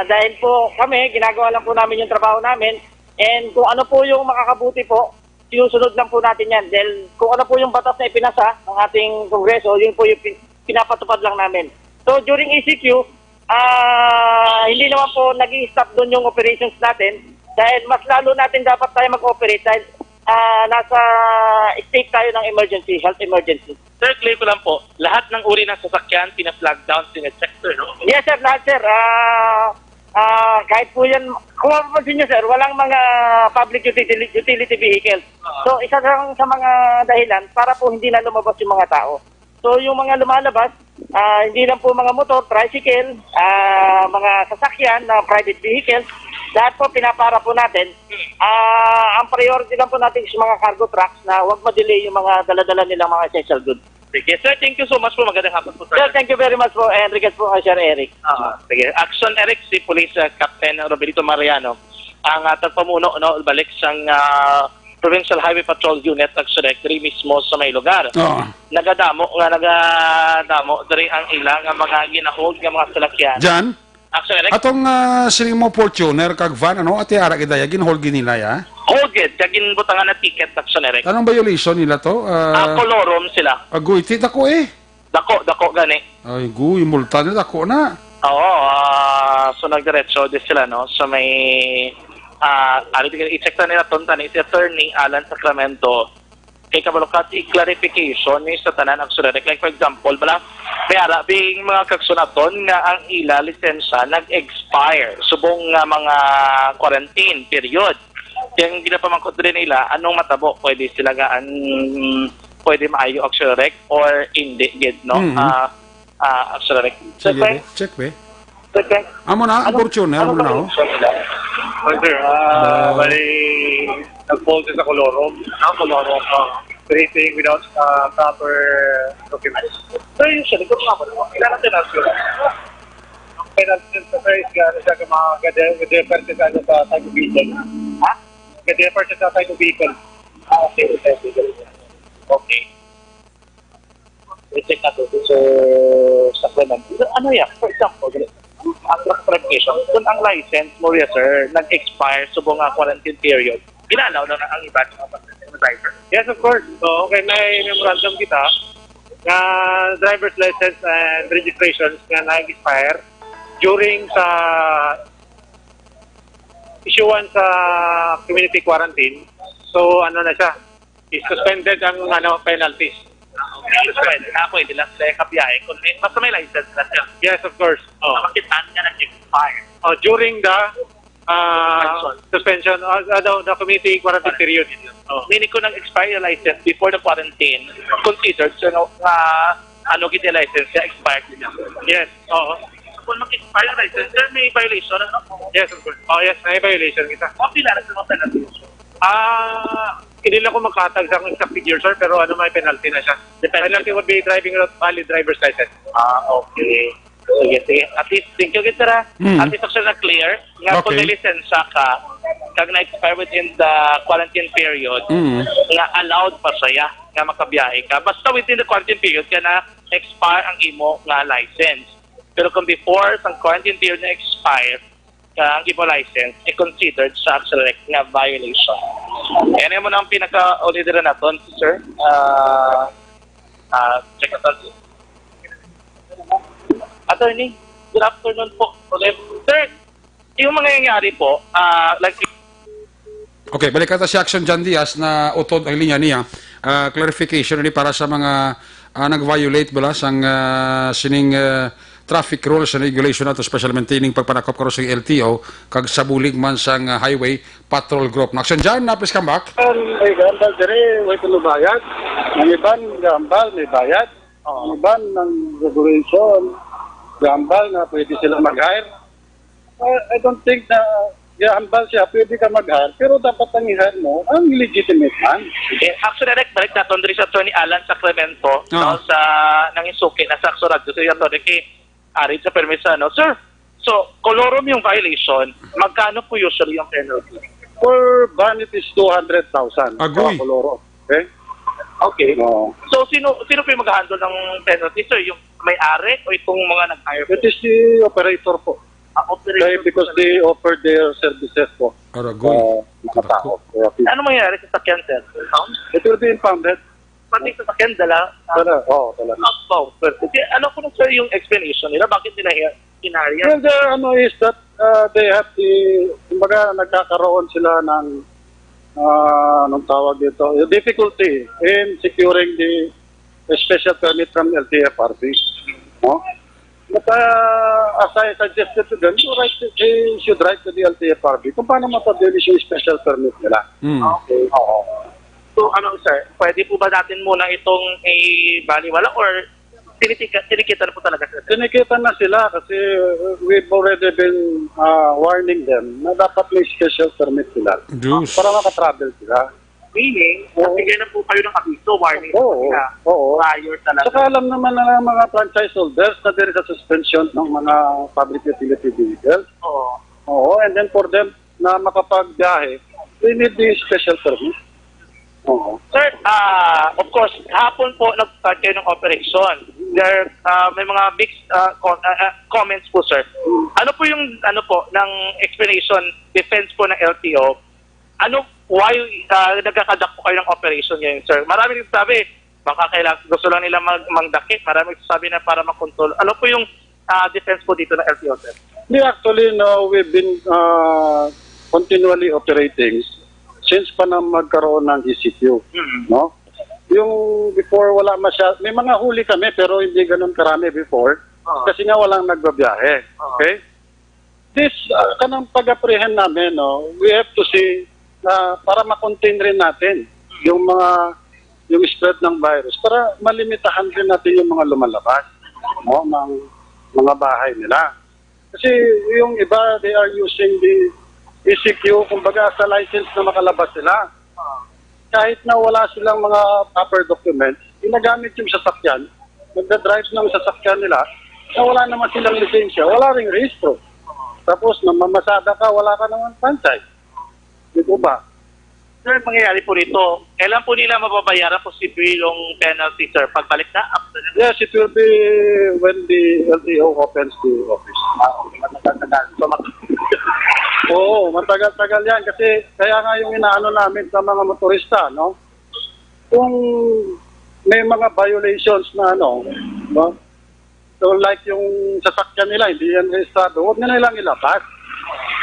Dahil po kami, ginagawa lang po namin yung trabaho namin and kung ano po yung makakabuti po, sinusunod lang po natin yan. Dahil kung ano po yung batas na ipinasa ng ating Kongreso, yun po yung pinapatupad lang namin. So during ECQ, hindi naman po nag-i-stop doon yung operations natin dahil mas lalo natin dapat tayo mag-operate dahil nasa state tayo ng emergency, health emergency. Sir, clear ko lang po, lahat ng uri ng sasakyan, pina-flag down, sine-check, sir, no? Yes, sir, lahat, sir. Kahit po yan, kung mapapansin nyo, sir, walang mga public utility vehicles. So, isa lang sa mga dahilan para po hindi na lumabas yung mga tao. So, yung mga lumalabas, hindi lang po mga motor, tricycle, mga sasakyan na private vehicles, lahat po pinapara po natin. Ang priority lang po natin is mga cargo trucks na huwag ma-delay yung mga dala-dala nilang mga essential goods. Sige, sir, thank you so much po. Magandang hapon po, sir. Sir, thank you very much po. And regards po kay Sir Eric. Sige, Aksyon Eric, si Police Captain Roberto Mariano, ang tagpamuno, balik sa Provincial Highway Patrol Unit, Aksyon Eric, mismo sa may lugar. Nagadamo dari ang ilang mga ginahog ng mga salakyan. Jan? Aksyon Eric? Atong siling mo Fortuner kag van ati ara gidaya ginhold nila ya. Hoged, kagin butangan na ticket, Aksyon Eric. Anong violation nila to? Kolorom sila. Agoy tit ako Dako gani. Ay guy multa nila ako na. Oo, so nagdiretso din sila, no? So may i-check na nila tonta ni si Attorney Alan Sacramento kay kabalukat i-clarification ni sa tanan ang surerek. Like for example, mayara bing mga kagsunaton nga ang ila lisensya nag-expire subong nga mga quarantine period. Yung ginapamangkot rin nila, anong matabo pwede sila nga pwede maayo ang surerek or hindi gid, no? Ang surerek. Check be. Okay. Amo na, ang Fortuner, amo na. Sir, bali, nag-fall sa Colorom. Operating without proper documents. So usually, kung nga po, kailangan din natin yun. Ang penalty sa sir is gano'n siya kung mag-defer sa type of vehicle. Ha? Mag-defer sa type of vehicle. Okay. I-check na to sa Clement. Ano yan? For example, ang clarification, kung ang license mo, yes sir, nag-expire subong ang quarantine period, ginalaw na ang iba ng mga driver? Yes, of course. So, okay, may memorandum kita na driver's license and registrations na nag-expire during sa issuance sa community quarantine. So, ano na siya, is suspended ang penalties. Pwede lang sila kabiyahe kung basta may license na siya. Yes, of course. Makitaan niya nag-expire. During the suspension, the community quarantine period. Meaning kung nag-expire yung license before the quarantine, considered so giti license siya, expired niya. Yes, oo. Kung mag-expire yung license, may violation, ano? Yes, of course. Yes, may violation kita. Pila na sa mga penalty? Hindi lang ko magkatag sa exact figure, sir, pero may penalty na siya. The penalty would be driving without valid driver's license. Okay. Sige. At least, thank you, Gitara. At least ako na clear. Nga kung Okay. may lisensya ka, kag na-expire within the quarantine period, nga allowed pa siya nga makabiyahe ka. Basta within the quarantine period, ka na expire ang imo nga license. Pero kung before sa quarantine period na expire, ang imo license, considered sa actual nga violation. Yan mo na ang pinaka-order natin, sir. Check it out. Attorney, good afternoon po. Okay. Sir, yung mga nangyayari po, like... Okay, balik ka si Aksyon Jan Diaz na utod ang linya niya. Clarification ni para sa mga nag-violate bala sang sining traffic rules and regulation nato, special maintaining pagpanakop karo sa LTO kag sa bulig man sang highway patrol group. Aksyon Jan, napis come back. May gambal dire, may tulubayad. Ang iban gambal, may bayad. Ang iban ng regulation, gambal na pwede sila mag-hire. I don't think na gambal siya, pwede ka mag-hire, pero dapat ang i-hire mo ang legitimate man. Actually, balik natin diri sa Attorney Alan Sacramento, no, sa nangisuki na sa Aksyon Radio. So, yung Attorney kay Arid sa permisa, no? Sir, so, kolorom yung violation, magkano po usually yung penalty? For ban, it is 200,000. Agoy. Koloro. Okay? Okay. No. So, sino po yung mag-handle ng penalty, sir? Yung may-ari o itong mga nag-hire? It is the operator po. Operator Because they offer their services po. Aragoy. Mga tao. Ano mangyayari sa sakyan, sir? It will be impounded. Pati sa sakyan, dala? Talaga. Outbound. Ano po sir yung explanation nila? Bakit nila hinarya? Well, the ano is that they have kumbaga nagkakaroon sila ng anong tawag dito, difficulty in securing the special permit from LTFRB. No? But as I suggested to them, they should write to the LTFRB kung paano mapabilis yung special permit nila. Okay. Oo. So, sir, pwede po ba natin muna itong baliwala or tinikita na po talaga, sir? Tinikita na sila kasi we've already been warning them na dapat may special permit sila para makatravel sila. Meaning, nagbigay na po kayo ng abiso, warning Oo. prior talaga. Saka alam naman na ng mga franchise holders na there is a suspension ng mga public utility vehicles. Oo, and then for them na makapagbiyahe, we need the special permit. Oo. Sir, of course, hapon po nag-start kayo ng operation. There, may mga mixed comments po, sir. Ano po yung ng explanation, defense po ng LTO? Why nagkakadak po kayo ng operation ngayon, sir? Marami nagsasabi, baka gusto lang nila magdakit. Marami nagsasabi na para makontrol. Ano po yung defense po dito ng LTO, sir? Actually, no, we've been continually operating since pa na magkaroon ng ECQ. No? Yung before wala may mga huli kami pero hindi ganun karami before kasi nga walang nagbabiyahe. Okay? This, kanang pag-apprehend namin, no, we have to see para ma-contain rin natin yung spread ng virus para malimitahan rin natin yung mga lumalabas, no, ng mga bahay nila. Kasi yung iba, they are using the ECQ, kumbaga sa license na makalabas sila. Kahit na wala silang mga proper documents, ginagamit yung sasakyan, magdadrive ng sasakyan nila, na wala naman silang lisensya, wala ring rehistro. Tapos, mamamasada ka, wala ka naman franchise. Dito ba? Sir, mangyayari po rito, kailan po nila mababayaran posible yung penalty, sir? Pagbalik na? After na? Yes, it will be when the LTO opens the office. Matagal-tagal. Oo, matagal-tagal yan kasi kaya nga yung inaano namin sa mga motorista, no? Kung may mga violations na no? So like yung sasakyan nila, hindi yan rehistrado, huwag na nilang ilabas.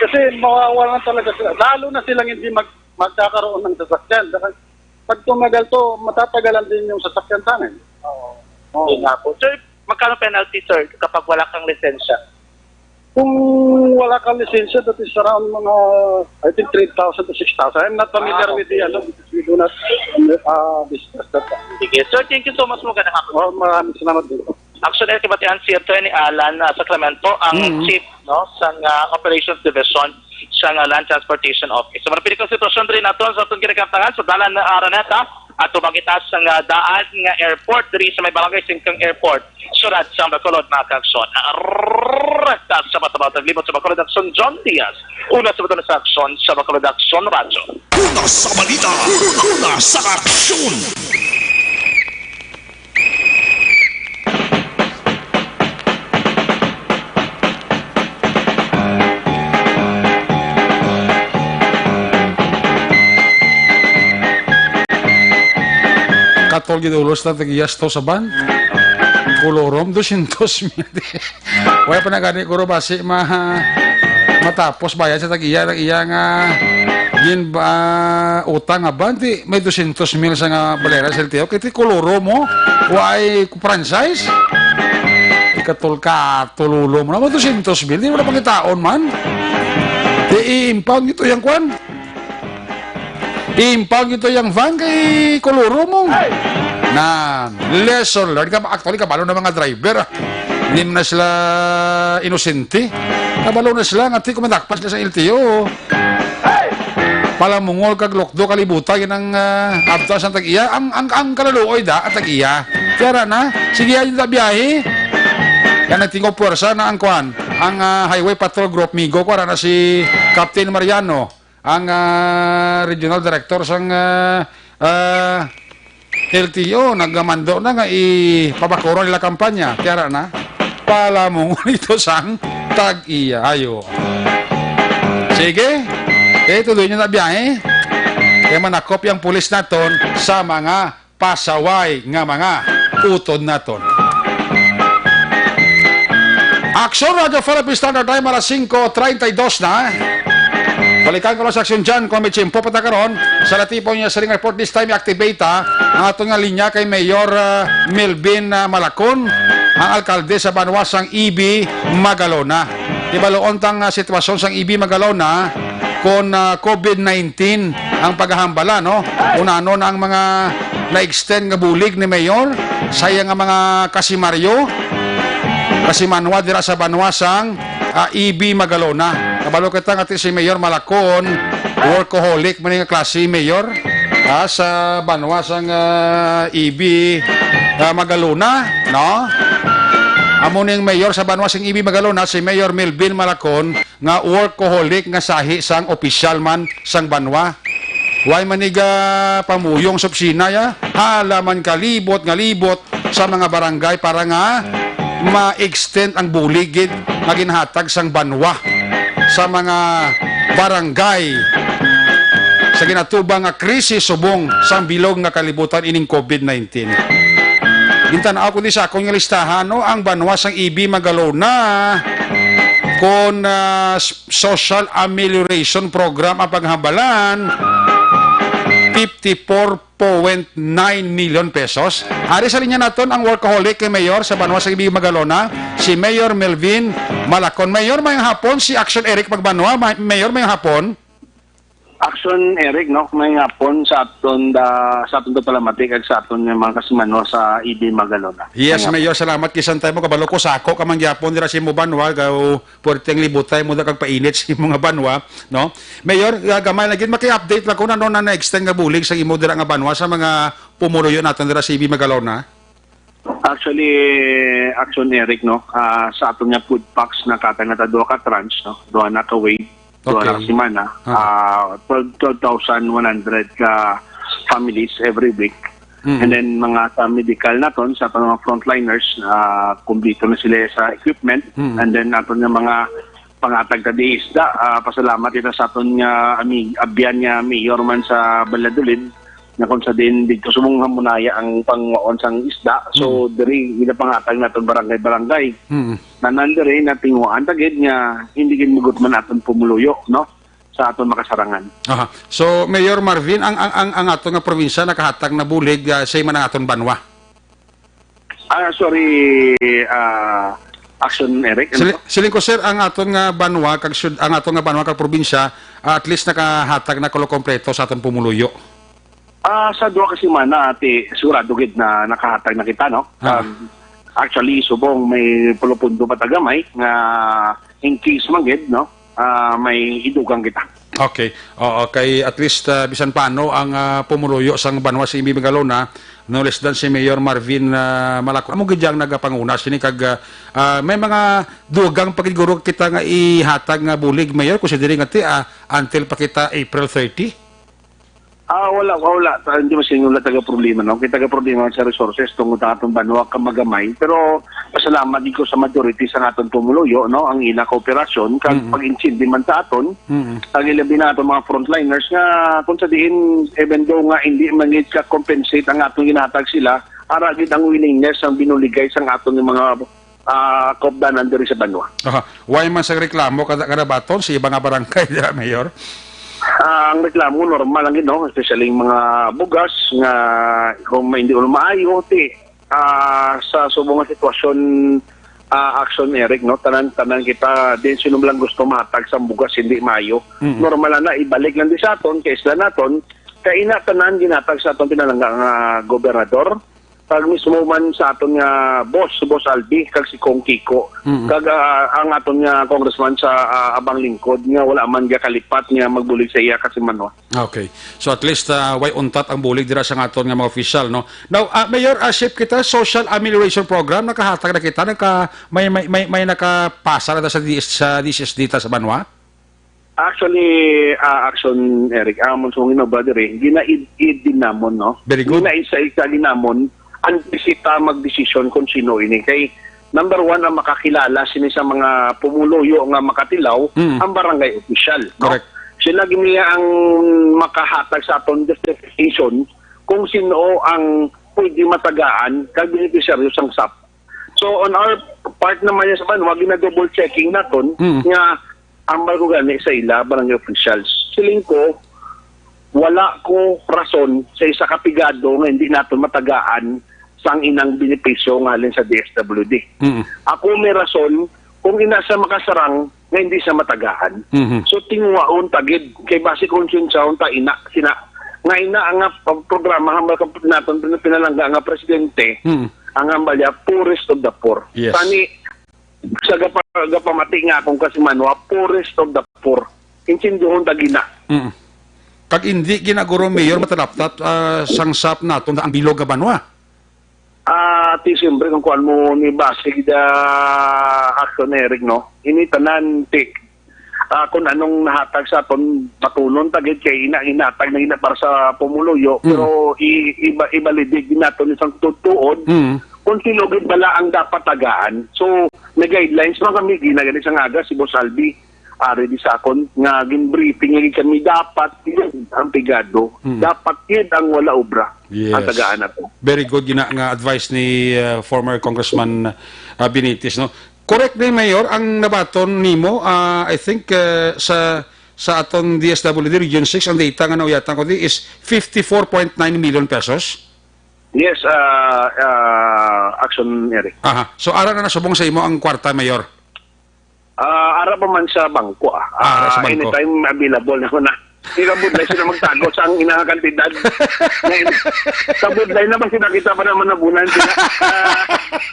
Kasi mawawalan talaga sila. Lalo na silang hindi magkakaroon ng sasakyan. Pag tumagal to, matatagalan din yung sasakyan sa amin. Oo. Sir, magkano penalty, sir, kapag wala kang lisensya? Kung wala kang lisensya, that is around mga, I think 3,000 to 6,000. I'm not familiar with the, because we do not discuss that. Sige. Sir, thank you so much. Magandang hapon. Oh, maraming salamat dito. Actually, kibatihan si Attorney Alan Sacramento, ang chief sa Operations Division sa Land Transportation Office. So, marapili kong sitwasyon rin natin sa itong ginagamtangan sa dalan na Araneta, at tumagitas nga daan nga airport diri sa may barangay Singkang Airport surad sa Bacolod mga kaaksyon. Rekta sa Batabata libot sa Bacolod Aksyon John Diaz. Una sa Bacolod sa Aksyon sa Bacolod Aksyon Radio. Una sa balita, una sa aksyon. Katol gidulos na tagiyas to sa ban. Kolorom 200 mil. Wala pa na gani ko basi matapos bayad sa tagiya ng iya nga gin ba utang nga banti may 200 mil sa nga balera sa LTO kiti koloro mo why franchise ikatol ka tululo mo na 200 mil di mo na pangitaon man di impound ito yung kwan impound ito yung van kay koloro mo na lesson learned ka actually kabalo na mga driver hindi na sila inosente kabalo na sila nga ti kumadakpas na sa LTO palamungol kag lokdo kalibutan yun ang abtas ng tag-iya ang kalaluoy da at tag-iya kaya na sige ayun na biyahe yan nagtingo puwersa na ang kwan ang Highway Patrol Group Migo ko na si Captain Mariano ang Regional Director sang LTO naggamando na nga ipabakuro nila kampanya kaya na palamungol ito sang tag-iya ayo sige tuloy nyo na biyahe kaya manakop yung pulis naton sa mga pasaway nga mga utod naton. Aksyon Radio Philippine Standard Time alas 5:32 na. Balikan ko lang sa aksyon dyan kung may tsimpo patakaroon sa latipong niya sa ring report this time i-activate ang atong nga linya kay Mayor Melvin Malacon ang alkalde sa Banwasang EB Magalona. Ibaloon tang sitwasyon sang EB Magalona kon COVID-19 ang paghahambala no unano na ang mga na-extend nga bulig ni Mayor saya nga mga kasimanwa dira sa Banwasang EB Magalona. Kabalo kita nga si Mayor Malacon workaholic man nga klase Mayor sa Banwasang EB Magalona no. Amo ning mayor sa Banwasang EB Magalona si Mayor Melvin Malacon nga workaholic nga sahi sang opisyal man sang Banwa. Way maniga pamuyong sa opisina ya. Halaman kalibot nga libot sa mga barangay para nga ma-extend ang buligid nga ginhatag sang Banwa sa mga barangay sa ginatubang nga krisis subong sang bilog nga kalibutan ining COVID-19. Gintanaw ko di sa akong listahan no, ang Banwasang EB Magalona kon social amelioration program ang paghambalan 54.9 million pesos. Ari sa linya naton ang workaholic kay Mayor sa Banwasang EB Magalona si Mayor Melvin Malacon. Mayor mayong hapon si Aksyon Eric Magbanua. Mayor mayong hapon. Aksyon Eric no may hapon sa aton palamatik ag sa aton mga kasimano sa EB Magalona. Yes, Mayor, salamat kisan tayo mo kabalo ko sako ka man gyapon dira sa imo Banwa gaw puwerteng libutay mo da kag painit sa mga Banwa, no? Mayor, gamay lagi maki-update lang kung ano na extend nga bulig sa imo dira nga Banwa sa mga pumuruyo naton dira sa EB Magalona. Actually, Aksyon Eric no sa aton nga food packs na katang na duha ka tranche no, duha na ka weight. Doon okay. Simana, 12,100 ka families every week. And then mga sa medical naton sa mga frontliners, kumpleto na sila sa equipment. And then naton nga mga pangatag ka di isda, pasalamat ito sa aton nga abyan nga mayor man sa Baladolid na kung sa din dito sumong hamunaya ang panguon sang isda. So diri gina pangatag naton barangay-barangay. Nanandiri na tinguan tagid nga hindi gid mugot man aton pumuluyo no sa aton makasarangan. Aha. So Mayor Marvin ang aton nga probinsya nakahatag na bulig sa man ang aton Banwa. Sorry Aksyon Eric. Siling ko sir ang aton nga Banwa kag ang aton nga Banwa kag probinsya at least nakahatag na kompleto sa aton pumuluyo. Sa duha ka semana ati sigurado gid na nakahatag na kita no. Actually subong may pulupundo patagamay nga in case man gid no may idugang kita. Okay. Oo, kay at least bisan paano ang pumuluyo sang Banwa sa Imbi Magalona, no less than si Mayor Marvin Malako. Amo gidyang nagapanguna sini kag may mga dugang pagiguro kita nga ihatag nga bulig Mayor considering ati until pa kita April 30. Wala. Hindi masin wala taga-problema, no? Kita taga-problema sa resources tungkol sa atong Banwa kamagamay. Pero pasalamat ko sa majority sa atong pumuluyo, no? Ang ina kooperasyon, kag pag-insindi man sa aton, ang ilabi na atong mga frontliners nga, kung sa diin, even though nga hindi mangit ka compensate ang atong ginatag sila, aragid ang willingness ang binuligay sa atong mga kaupdanan diri sa Banwa. Why man sa reklamo kada baton sa ibang barangay, dira Mayor? Ang reklamo normal lang no, especially yung mga bugas nga kung may hindi ulo maayo sa subong nga sitwasyon Aksyon Eric no, tanan kita din sino lang gusto matag sa bugas hindi maayo. Normal na ibalik lang di sa aton kay isla naton kay ina tanan ginatag sa aton pinalangga nga gobernador kag mismo man sa aton nga boss Albi kag si Kong Kiko kag ang aton nga congressman sa abang lingkod nga wala man ga kalipat nga magbulig sa iya kasi Manwa. Okay. So at least way untat ang bulig dira sa aton nga mga official no. Now Mayor, ship kita social amelioration program nakahatag na kita may nakapasa na sa DSSD ta sa Banwa. Actually, Aksyon Eric, amon song brother ginaid din namon no. Very good. Ginaisa namon ang bisita magdesisyon kung sino ini. Kay number one, ang makakilala sini sa mga pumuluyo nga makatilaw, ang barangay official. No? Correct. Sila giniya ang makahatag sa aton justification kung sino ang pwede matagaan kag beneficiaryo sang SAP. So on our part naman sa Banwa, gina-double checking naton nga ang bago gani sa ila barangay officials. Siling ko, wala ko rason sa isa kapigado nga hindi naton matagaan sang inang benepisyo nga alin sa DSWD. Ako may rason kung ina sa makasarang nga hindi sa matagaan. So tingwaon tagid kay base konsensyaon ta ina sina nga ina ang programa hambal naton pinalangga nga presidente ang ambalya poorest of the poor. Yes. Tani sa gapamati nga akong kasimanwa poorest of the poor. Insinduhon tagina. Pag hindi ginaguro Mayor matalaptat sangsap naton ang bilog nga Banwa. Siyempre kung kuan mo ni Basig da Aksyon Eric no, ini tanan kung anong nahatag sa aton patunon tagid kay inatag na ina para sa pumuluyo pero ibalidig naton isang tutuod kung silogid bala ang dapat tagaan. So may guidelines man kami ginagani sa aga si Boss Albi ari di sakon nga gin-briefing nga kami dapat yun ang pigado. Dapat yun ang wala obra. Yes. Ang tagaan nato. Very good nga advice ni former Congressman Benitez no. Correct ni Mayor ang nabaton nimo I think sa aton DSWD Region 6 ang data nga nauyatan ko di is 54.9 million pesos. Yes, Aksyon Eric. So ara na nasubong sa imo ang kwarta Mayor. Ara pa man sa bangko. Sa bangko. Anytime available naman na. Hindi budlay sila magtago sa ang inakantidad. Sa budlay naman sinakita pa naman na bunan sila.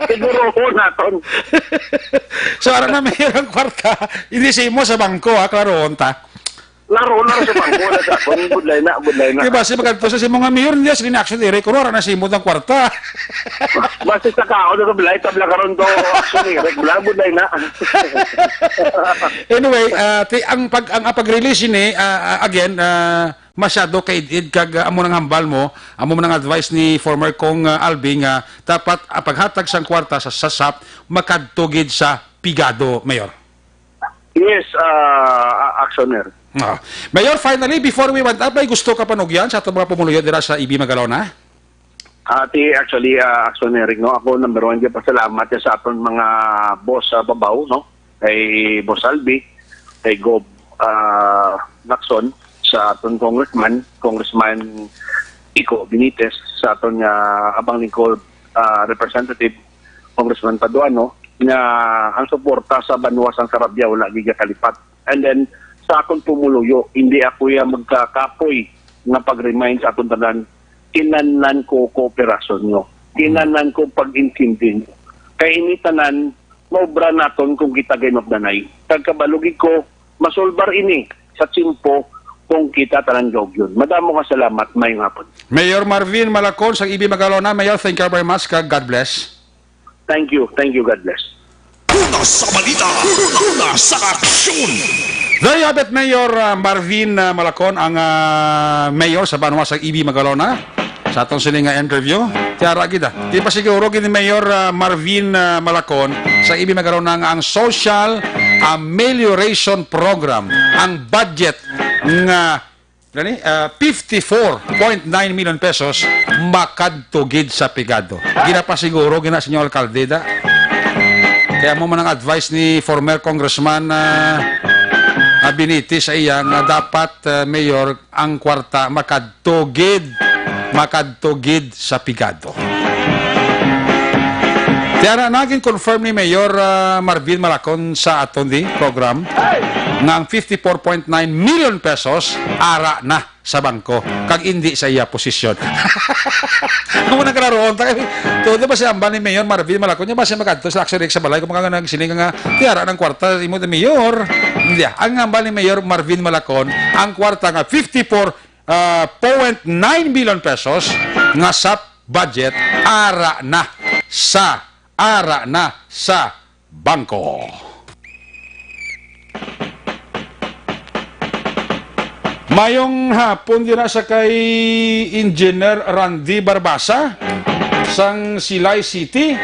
Siguro ko naton. So ara na Mayor ang kwarta. Hindi sa imo sa bangko klaroon ta. Laro sa bangko na sa kung budlay na. Diba si magkanto sa mga Mayor niya sa action dire ko ara na sa imo ang kwarta. Basta sa kao na bilay tabla karon do action Eric budlay na. Anyway, ang pag-release ni again masyado kay kag amo nang hambal mo, amo nang advice ni former Kong Albi nga dapat paghatag sang kwarta sa SAP makadtugid sa pigado, Mayor. Yes, actioner. Mayor, finally, before we went up, may gusto ka panugyan sa itong mga pumuluyo dira sa Ibi Magalona? Actually, actionary, no? Ako, number one, pasalamat sa aton mga boss sa babaw, no? Kay Boss Albi, kay Gob Nakson, sa aton Congressman Iko Benitez, sa aton abang lingkod representative, Congressman Paduano, na ang suporta sa Banwa sang Sarabia wala giga kalipat. And then, sa akong pumuluyo, hindi ako magkakapoy na pag-remind sa akong tanan, kinanlan ko kooperasyon nyo. Kinanlan ko pag-intindi nyo. Kaya ini tanan, maubra naton kung kita game of the night. Kagkabalugig ko, masolbar ini. sa tsimpo kung kita talanjog yun. Madamo ka salamat, mayong hapon. Mayor Marvin Malacon sa Ibi Magalona. Mayor, thank you very much. God bless. Thank you, God bless. Una sa balita, una sa aksyon. There you have it, Mayor Marvin Malacon, ang mayor sa Banwa sa Ibi Magalona. Sa atong siling interview, tiara kita. Di pa siguro gini Mayor Marvin Malacon sa Ibi Magalona ang Social Amelioration Program, ang budget nga 54.9 million pesos makadtugid sa pigado. Gina pa siguro gina Senyor Alcaldeda. Kaya mo man ang advice ni former Congressman Abiniti sa iya nga dapat Mayor ang kwarta makadtugid sa pigado. Kaya naging confirm ni Mayor Marvin Malacon sa aton di program ng 54.9 million pesos ara na sa bangko kag hindi sa iya posisyon. Amo na kalaroon todo ba siya ambal ni Mayor Marvin Malacon nya ba siya magadto sa Aksyon sa balay kung mga nagsiling nga tiara ng kwarta imo ni Mayor. Hindi ang ambal ni Mayor Marvin Malacon ang kwarta nga 54.9 million pesos nga sa budget ara na sa bangko. Mayong hapon din sa kay Engineer Randy Barbasa sang Silay City.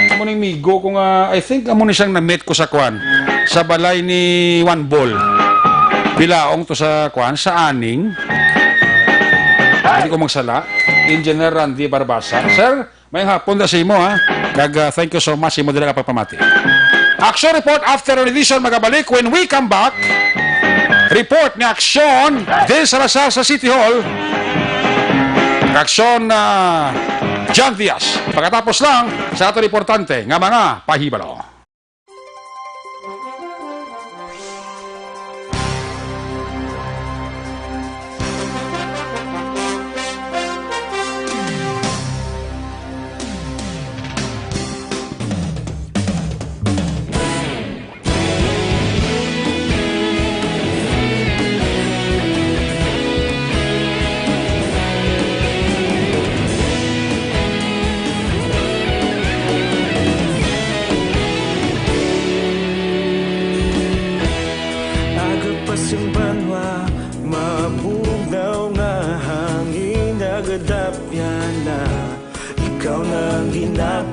Amo ning migo ko nga I think amo ni siyang na-meet ko sa kwan sa balay ni One Ball. Bilaong to sa kwan sa aning. Hindi ko magsala. Engineer Randy Barbasa. Sir, may hapon na sa imo ha. Thank you so much. Imo dila ka pagpamati. Action report after revision magabalik when we come back. Report ni Aksyon din sa Lasal sa City Hall. Aksyon John Diaz. Pagkatapos lang sa ato importante nga mga pahibalo.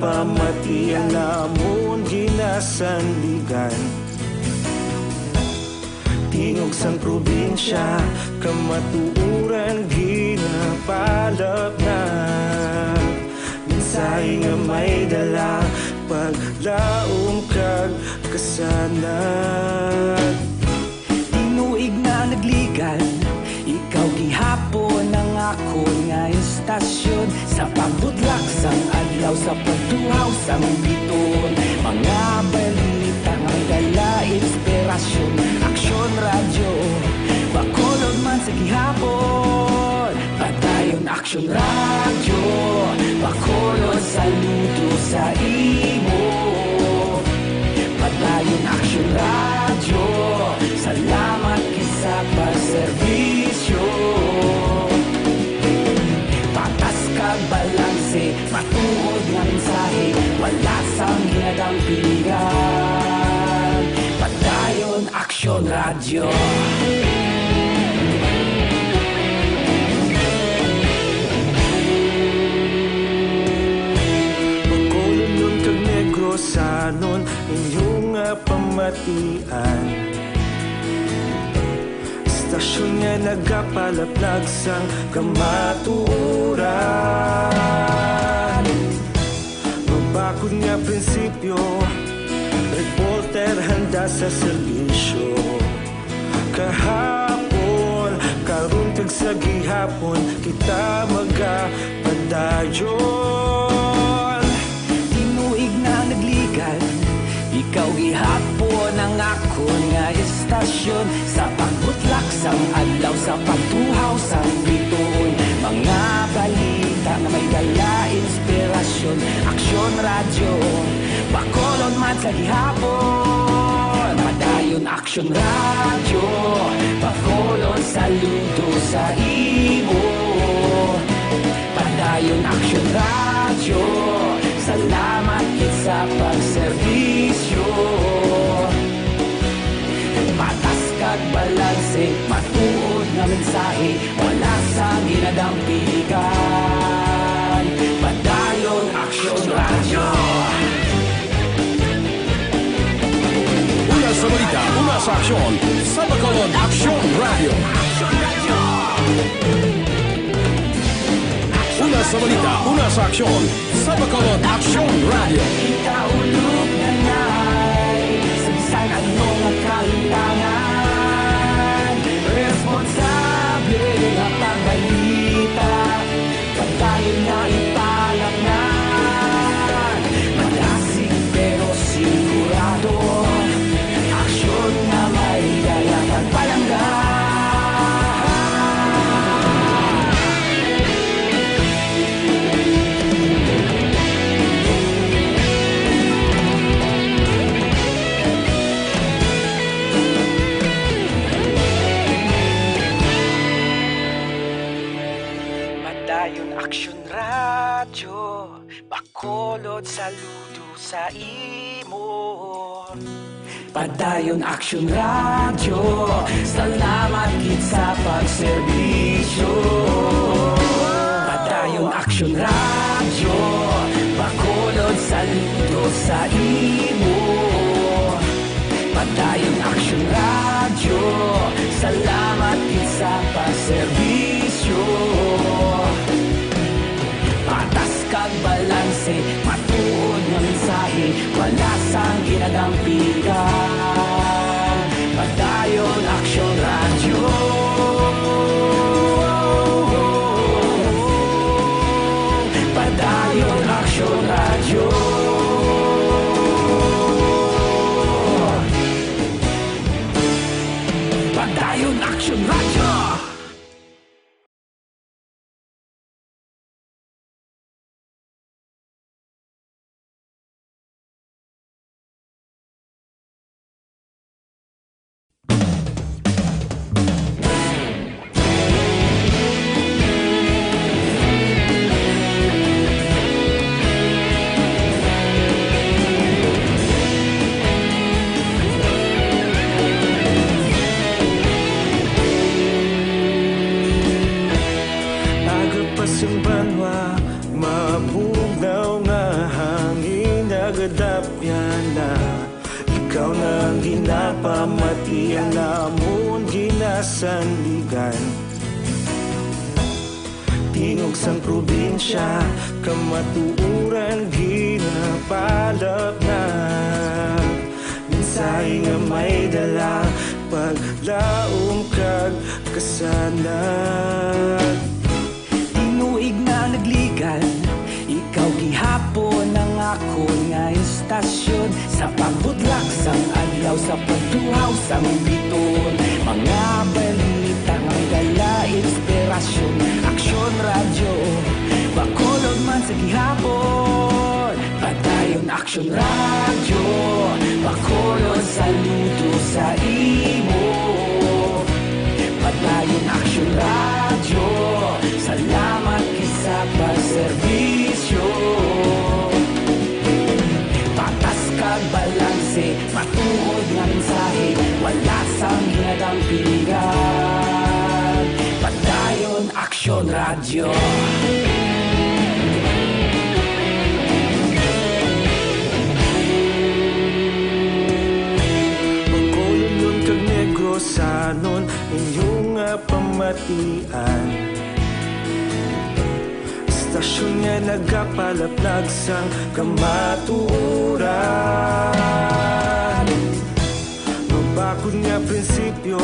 Pamatian namon ginasandigan tingog sang probinsya kamatuuran ginapalap na minsay nga may dala paglaom kag kasanag inuig na nagligan ikaw gihapon ang ako nga istasyon sa pagbudlak sang adlaw sa pagtuhaw sang biton mga balita nga dala inspirasyon Aksyon radyo bakolod man sa gihapon padayon Aksyon radyo bakolod saludo sa imo padayon Aksyon radyo salamat kisa pagserbisyo patas kag balanse matuod nga mensahe wala sang hinagang pilihan padayon Aksyon radyo Bacolod nun kag Negros sanon inyong pamatian istasyon nga nagapalaplag sang kamatuuran magbakod nga prinsipyo reporter handa sa serbisyo kahapon karon kag sa gihapon kita magapadayon inuig na nagligan ikaw gihapon ang ako nga istasyon sa pagbutlak sang adlaw sa pagtuhaw sang bituon mga balita na may dala inspirasyon Aksyon radyo bakolod man sa gihapon padayon Padayon Aksyon Radio, Bacolod saludo sa imo. Padayon Aksyon Radio, salamat kit sa pagserbisyo. Patas kag balanse, matuod nga mensahe, wala sa ginadampigan. Padayon Aksyon Radio. Una sa balita, una sa aksyon, sa Bacolod Aksyon Radio. Una sa balita, una sa aksyon, sa Bacolod Aksyon Radio. Ikaulog na na'y sabisan anong nakahintangan. Responsable na pagbalita, pagkain na ipalaknan. Malasig pero sigurado, aksyon na may dalatang palanggan. Padayon Aksyon Radio, Bacolod saludo sa imo. Padayon Aksyon Radio, salamat kit sa pagserbisyo. Padayon Aksyon Radio, Bacolod saludo sa imo. Padayon Aksyon Radio, salamat kit sa pagserbisyo. Patas kag balanse, matuod nga mensahe, wala sang ginadampigan. Padayon Aksyon Radio. Padayon Aksyon Radio. Padayon Aksyon Radio. Agapasang banwa, mabugnaw nga hangin nagadapyan na. Ikaw na ang ginapamatian namon ginasandigan. Tingog sang probinsya, kamatuuran ginapalap na. Minsay nga may dala, paglaom kag kasanag. Tinuig na nagligan, ikaw gihapon ang ako nga istasyon. Sa pagbudlak sang adlaw, sa pagtuhaw sang biton. Mga balita nga may dala inspirasyon. Aksyon Radio, Bacolod man sa gihapon. Padayon Aksyon Radio, Bacolod saludo sa imo. Padayon Aksyon Radio, salamat kisa pagserbisyo. Patas kag balanse, matuod nga mensahe, wala sang ginadampigan. Padayon Aksyon Radio. Bacolod nun kag Negrosanon, inyong pamatian. Istasyon nga nagapalaplag sang kamatuuran. Mabakod nga prinsipyo,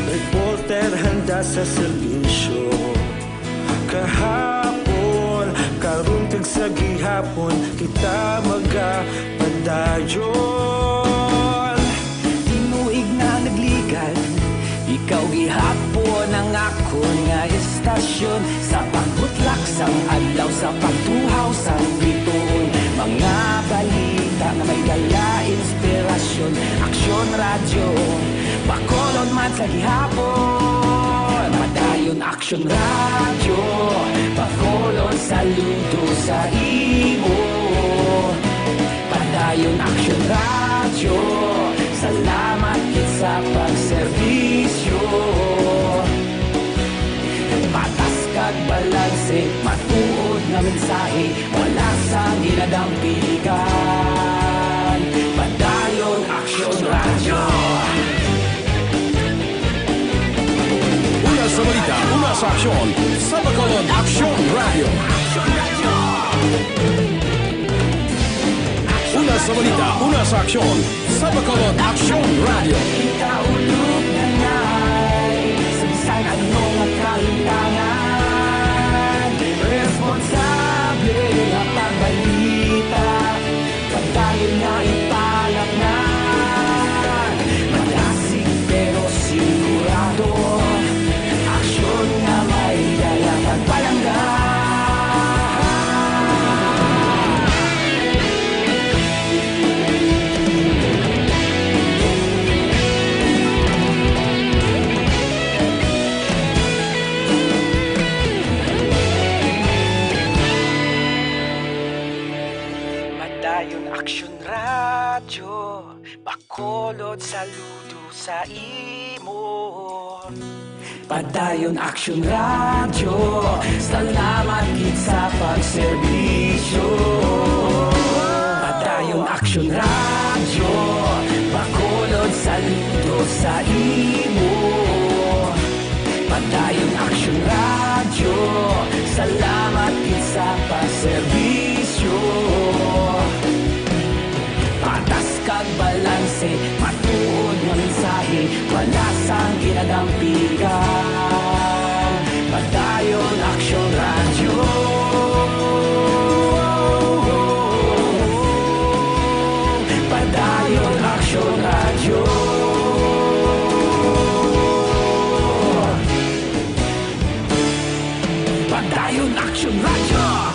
reporter handa sa serbisyo. Kahapon, karon kag sa gihapon, kita magapadayon. Tinuig na nagligan, ikaw gihapon ang ako nga istasyon. Sa pagbutlak sang adlaw, sa pagtuhaw sang biton. Mga balita nga may dala inspirasyon. Aksyon Aksyon Radyo, Bacolod man sa gihapon. Padayon Aksyon Radyo, Bacolod saludo sa imo. Padayon Aksyon Radyo, salamat kit sa pagserbisyo. Patas kag balanse, matuod nga mensahe, wala sang ginadampikan. Padayon Aksyon Radyo. Una sa balita, una sa aksyon. Sa Bacolod, Aksyon Radio. Una sa balita, una sa aksyon. Sa Bacolod, Aksyon Radio. Ikaulog na ngay, sabisan anong kahintangan. Responsable na pagbalita, pagdayon na ipalak na. Malasig pero sigurado, aksyon na may dalang pagpalangga. Padayon Aksyon Radyo, Bacolod saludo sa imo. Padayon Aksyon Radyo, salamat gid sa pagserbisyo. Padayon Aksyon Radyo, Bacolod saludo sa imo. Padayon Aksyon Radyo, salamat gid sa pagserbisyo. Patas kag balanse, matuod nga mensahe, wala sang ginadampikan. Padayon Aksyon Radyo. Padayon Aksyon Radyo. Padayon Aksyon Radyo.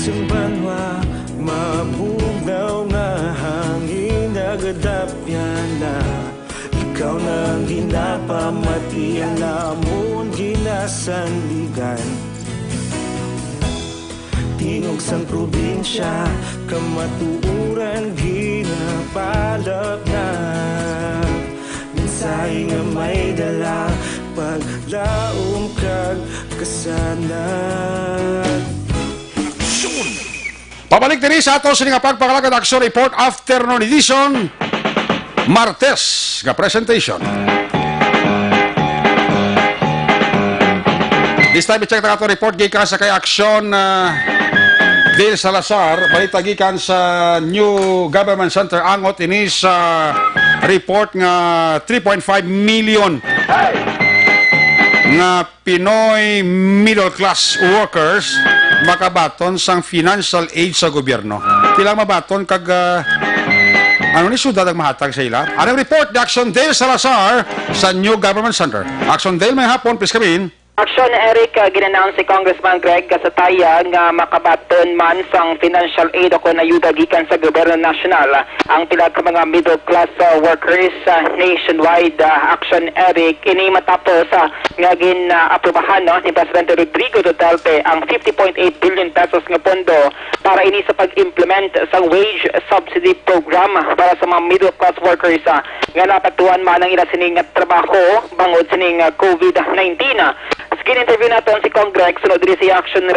Magbanua, mabugnaw nga hangin nagadapyan na. Ikaw nang ginapamatian namon ginasandigan. Tingog sang probinsya, kamatuuran ginapalap na. Mensahe nga may dala, paglaom kag kasanat. Pabalik din sa ato sa nga pagpakalagad Aksyon Report Afternoon Edition Martes nga presentation. This time i-check na ato report gikan sa kay Aksyon Dale Salazar, balita gikan sa New Government Center angot ini sa report nga 3.5 million nga Pinoy middle class workers makabaton sang financial aid sa gobyerno. Kailang mabaton kag ano ni sudad ang mahatag sa ila. Anong report ni Aksyon Dale Salazar sa New Government Center. Aksyon Dale, may hapon, please come in. Aksyon, Eric, ginannounce si Congressman Greg Kasataya nga makabaton man sang financial aid ako na ayuda gikan sa gobyerno nasyonal ang pila ka mga middle class workers nationwide. Aksyon, Eric, ini matapos nga gin-aprobahan ni Presidente Rodrigo Duterte ang 50.8 billion pesos nga pondo para ini sa pag-implement sa wage subsidy program para sa mga middle class workers nga napatuan man ang ila sining trabaho bangod sining COVID-19. Kin-interview naton si Congreg sunod diri si Aksyon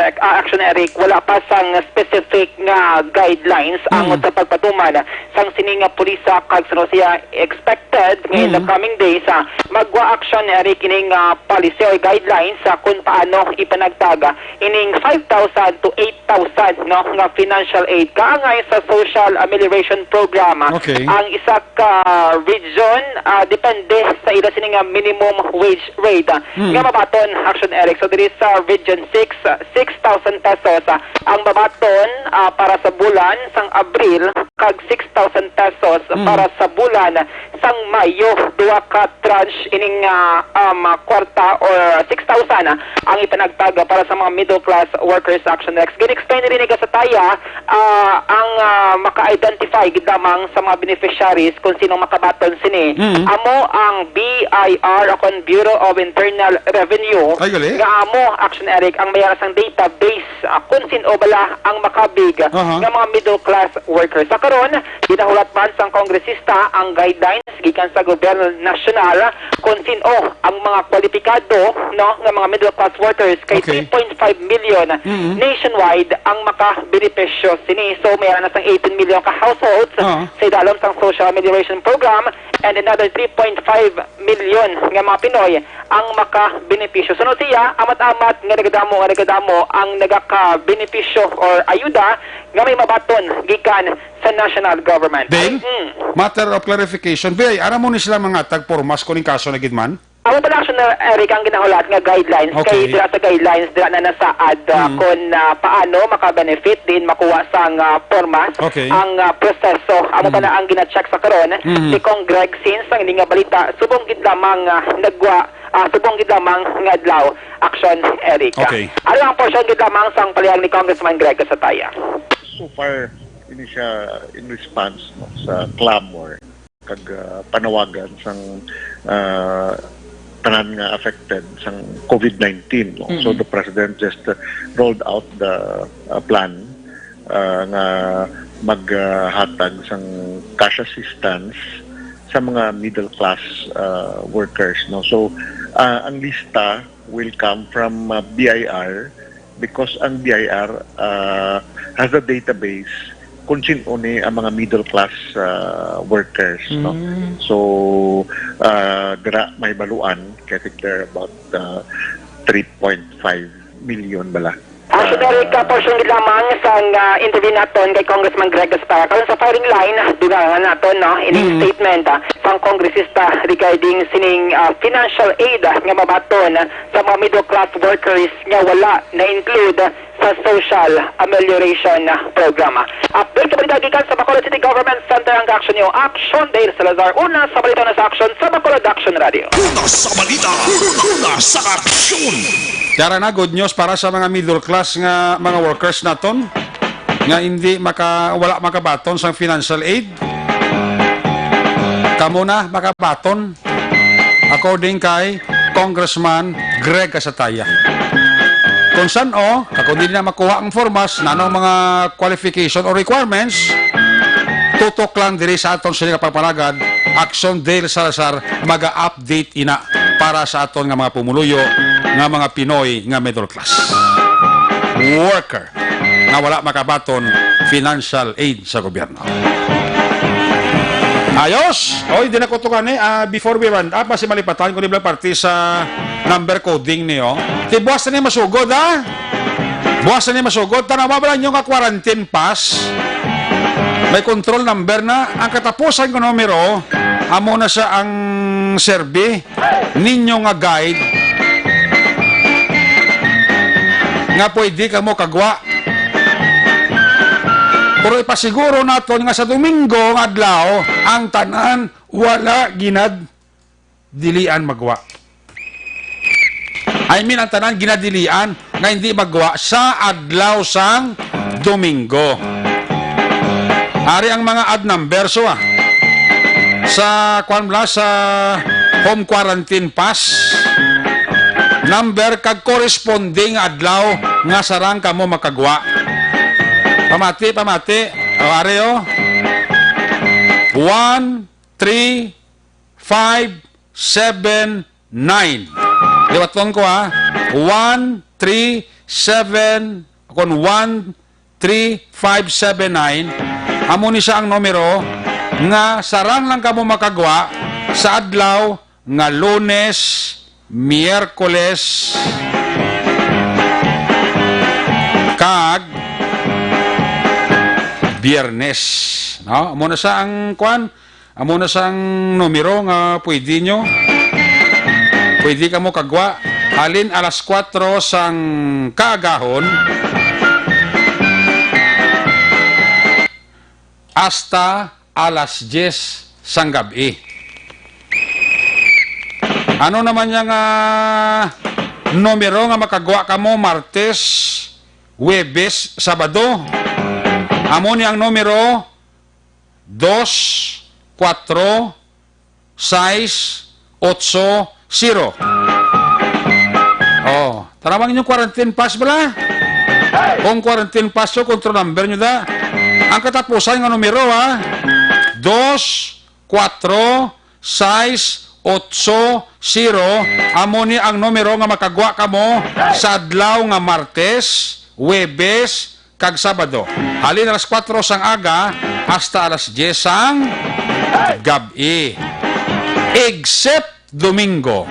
Eric, wala pa sang specific nga guidelines ang sa pagpatuman sang sining nga pulisa kag sunod siya expected in the coming days magwa Aksyon Eric ining policy or guidelines sa kung paano ipanagtaga ining 5,000 to 8,000 no nga financial aid kaangay sa social amelioration program. Ang isa ka region depende sa ila sining nga minimum wage rate nga mabaton Aksyon Eric. So there is region 6 6,000 pesos ang mabaton para sa bulan sang Abril kag 6,000 pesos para sa bulan sang Mayo. Duha ka tranche ining kwarta or 6,000 ang ipanagtaga para sa mga middle class workers. Action X gin-explain rin sa taya ang maka-identify gid lamang sa mga beneficiaries kung sino makabaton sini amo ang BIR akon Bureau of Internal Revenue nga amo Action Eric ang mayara sang database kung sino bala ang makabig nga mga middle class workers. Sa karon ginahulat man sang kongresista ang guidelines gikan sa gobyerno nasyonal kung sino ang mga kwalipikado no nga mga middle class workers kay 3.5 million nationwide ang makabenepisyo sini. So mayroon na sang 18 million ka households sa idalom sang social amelioration program and another 3.5 million nga mga Pinoy ang makabenepisyo. Sunod siya amat-amat nga nagadamo ang nagaka-benepisyo or ayuda nga may mabaton gikan sa national government. Dale, matter of clarification. Bay, aram mo ni sila mga tagpormas kung yung kaso na gidman? Ang pala Aksyon Eric ang ginahulat nga guidelines kay dira sa guidelines dira na nasaad kung paano makabenefit din makuha sang formas ang proseso. Amo pala ang gina-check sa karon si Congreg since ang nga balita subong gid lamang nagwa subong gid lamang nga adlaw Aksyon Eric. Ano ang portion gid lamang sang palihang ni Congressman Greg sa taya? So far ini siya in response sa clamor kag panawagan sang tanan nga affected sang COVID-19. So the president just rolled out the plan nga maghatag sang cash assistance sa mga middle class workers. No? So ang lista will come from BIR because ang BIR has a database kung sino ni ang mga middle class workers. No? So, dira may baluan, I think there are about 3.5 million bala. Action Eric, portion gid lamang sang interview naton kay Congressman Greg Gaspar. Karon sa firing line, dugangan naton no, in statement sang kongresista regarding sining financial aid nga mabaton sa mga middle class workers nga wala na-include sa social amelioration program. Update ka balita gikan sa Bacolod City Government Center ang action nyo. Action Dale Salazar. Una sa balita na sa action sa Bacolod Action Radio. Una sa balita. Una sa aksyon. Tara na, good news para sa mga middle class nga mga workers naton nga hindi wala makabaton sa financial aid. Kamo na makabaton according kay Congressman Greg Casataya. Kung saan ako hindi na makuha ang formas na anong mga qualification or requirements, tutok lang diri sa aton sa kapapalagad, Aksyon Dale Salazar maga-update ina para sa aton nga mga pumuluyo nga mga Pinoy nga middle class worker na wala makabaton financial aid sa gobyerno. Ayos! Oy, di na ko tukan before we run up, kasi malipatan ko nibla party sa number coding niyo. Di buwas na niya masugod, ha? Buwas na niya masugod. Tanawa ba lang yung ka-quarantine pass? May control number na. Ang katapusan ko numero, amo na sa ang serbi ninyo nga guide nga pwede ka mo kagwa. Pero ipasiguro naton nga sa Domingo nga adlaw ang tanan wala ginadilian magwa. I mean ang tanan ginadilian nga hindi magwa sa adlaw sang Domingo. Ari ang mga ad number so sa sa home quarantine pass number kag corresponding adlaw nga sarang kamo makagwa. Pamati. Areo. 1, 3, 5, 7, 9. Liwaton ko 137 kon 13579 amo ni siya ang numero nga sarang lang kamo makagwa sa adlaw nga Lunes, Miyerkules kag Biyernes. No? Amo na sa ang kwan, amo na sa ang numero nga pwede nyo. Pwede ka mo kagwa. Halin alas 4 sang kaagahon hasta alas 10 sang gabi. Ano naman yung numero nga makagwa ka mo Martes, Huwebes, Sabado? Amo ni ang numero 2, 4, 6, 8, 0. Oh, taramang inyong quarantine pass bala? Kung quarantine pass so, control number nyo da. Ang katapusan ng numero ha, 2, 4, 6, 8, 0. Amo ni ang numero nga makagwa ka mo sa adlaw nga Martes, Huwebes, kag Sabado. Halin alas 4 sang aga hasta alas 10 sang gabi. Except Domingo.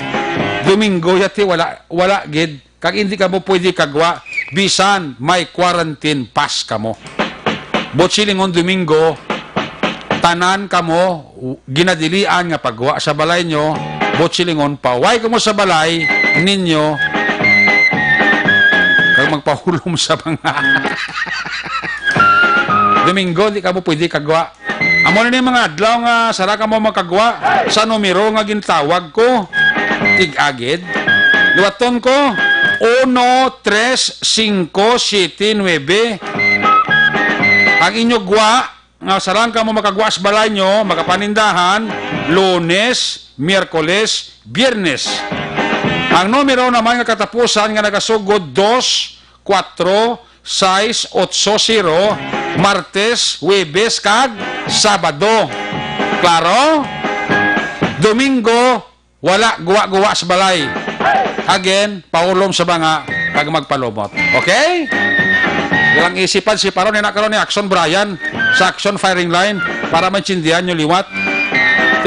Domingo yati wala gid kag hindi ka mo pwede kagwa bisan may quarantine pass ka mo. Botsilingon Domingo tanan ka mo ginadilian nga pagwa sa balay nyo. Botsilingon paway ka mo sa balay ninyo kag magpahulom sa mga Domingo di ka mo pwede kagwa. Amo na ni mga adlaw nga sara ka mo makagwa sa numero nga gintawag ko tig-agid. Luwaton ko 1, 3, 5, 7, 9. Ang inyo gwa nga sarang ka mo makagwa sa balay nyo makapanindahan Lunes, Miyerkules, Biyernes. Ang numero naman nga katapusan nga nagasugod 2, 4, 6, 8, 0, Martes, Huwebes, kag Sabado. Klaro? Domingo, wala guwa-guwa sa balay. Again, paulom sa banga, kag magpalumot. Okay? Ilang isipan si Paron, nakaroon ni Aksyon Brian sa Aksyon Firing Line para maintindihan nyo liwat.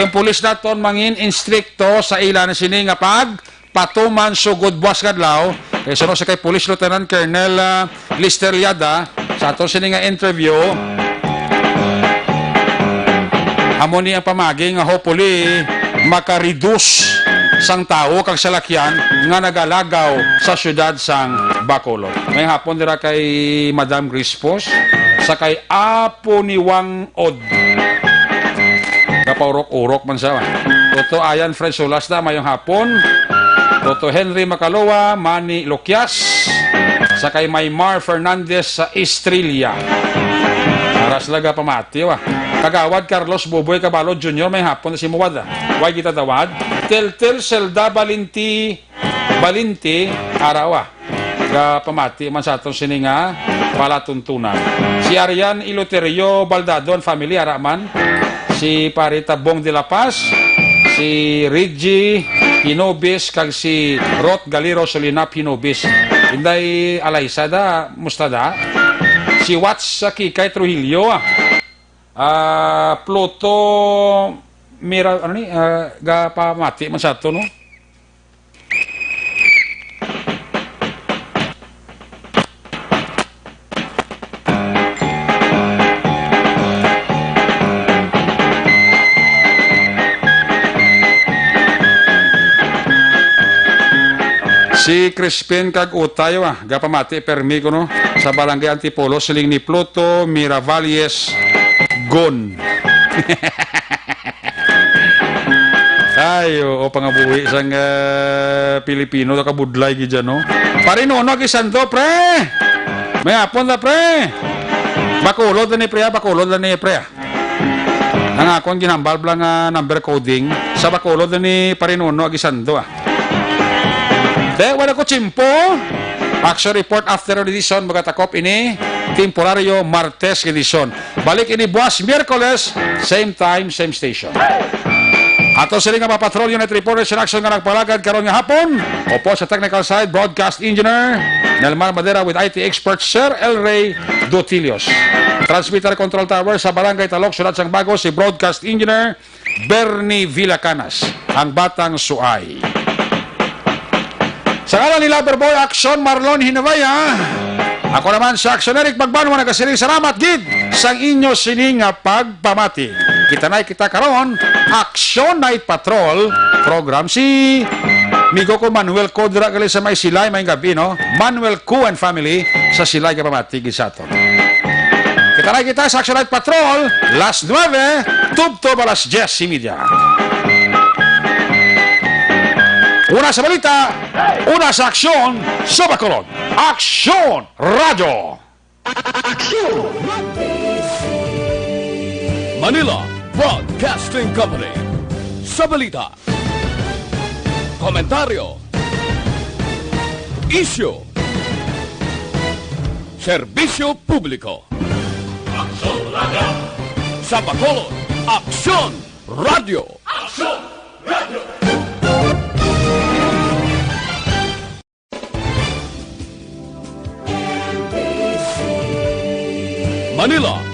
Yung pulis naton mangin instrikto sa ilan na sini nga pag patuman sugod buwas kadlaw kay sino sa kay Police Lieutenant Colonel Lister Liada sa aton sini nga interview amo ni ang pamagi nga hopefully maka-reduce sang tao kag salakyan nga nagalagaw sa syudad sang Bacolod. May hapon dira kay Madam Grispos sa kay Apo ni Wang Od. Kapaurok-urok man siya. Toto Ayan Fred Solas na mayong hapon. Toto Henry Macaloa, Manny Loquias, sa kay Maymar Fernandez sa Estrella. Aras laga pamati wa. Kagawad Carlos Boboy Caballo Jr. may hapon na si Muwad. Why kita tawad? Teltel Selda Balinti arawa. Ga pamati man sa atong sininga palatuntunan. Si Arian Iloterio Baldadon family araman. Si Parita Bong de la Paz, si Reggie Hinobis, kag si Rot Galiro Solinap Hinobis. Inday Alaysa da, mustada. Si Watts sa Kikay Trujillo, Pluto Mira, ano ni, ga pamati man sa ito, no? Si Crispin kag Utay gapamati permi ko no sa barangay Antipolo siling ni Pluto Miravalles Gon. Ayo o pangabuhi sang Pilipino ta kabudlay gid no. Parinono gi santo pre. May apon da pre. Bacolod ni pre, Bacolod ni pre. Ang akong ginambal blang number coding sa Bacolod ni Parinono gi santo De, wala ko chimpo. Action report after edition magatakop ini temporaryo Martes edition. Balik ini buwas Miyerkules, same time, same station. Ato sila nga patrol unit reporters in action nga nagpalagad karon nga hapon. Opo sa technical side, broadcast engineer Nelmar Madera with IT expert Sir El Rey Dotilios. Transmitter control tower sa Barangay Talok, Sulat Sang Bago, si broadcast engineer Bernie Villacanas, ang batang suay. Sa ngalan ni Loverboy Aksyon Marlon Hinavaya, ako naman sa Aksyon Eric Magbanua nagasiling salamat gid sang inyo sining nga pagpamati. Kita na kita karon Aksyon Night Patrol program si Migo ko Manuel Codra gali sa may Silay may gabi no. Manuel Cu and family sa Silay nga pamati gid sa aton. Kita na kita sa Aksyon Night Patrol las 9 tubto alas 10:30. Una sa balita, una sa aksyon sa Bacolod. Aksyon Radio! Manila Broadcasting Company. Sa balita, komentaryo, isyu, serbisyo publiko. Aksyon Radio! Sa Bacolod, Aksyon Radio! Aksyon Radio! Manila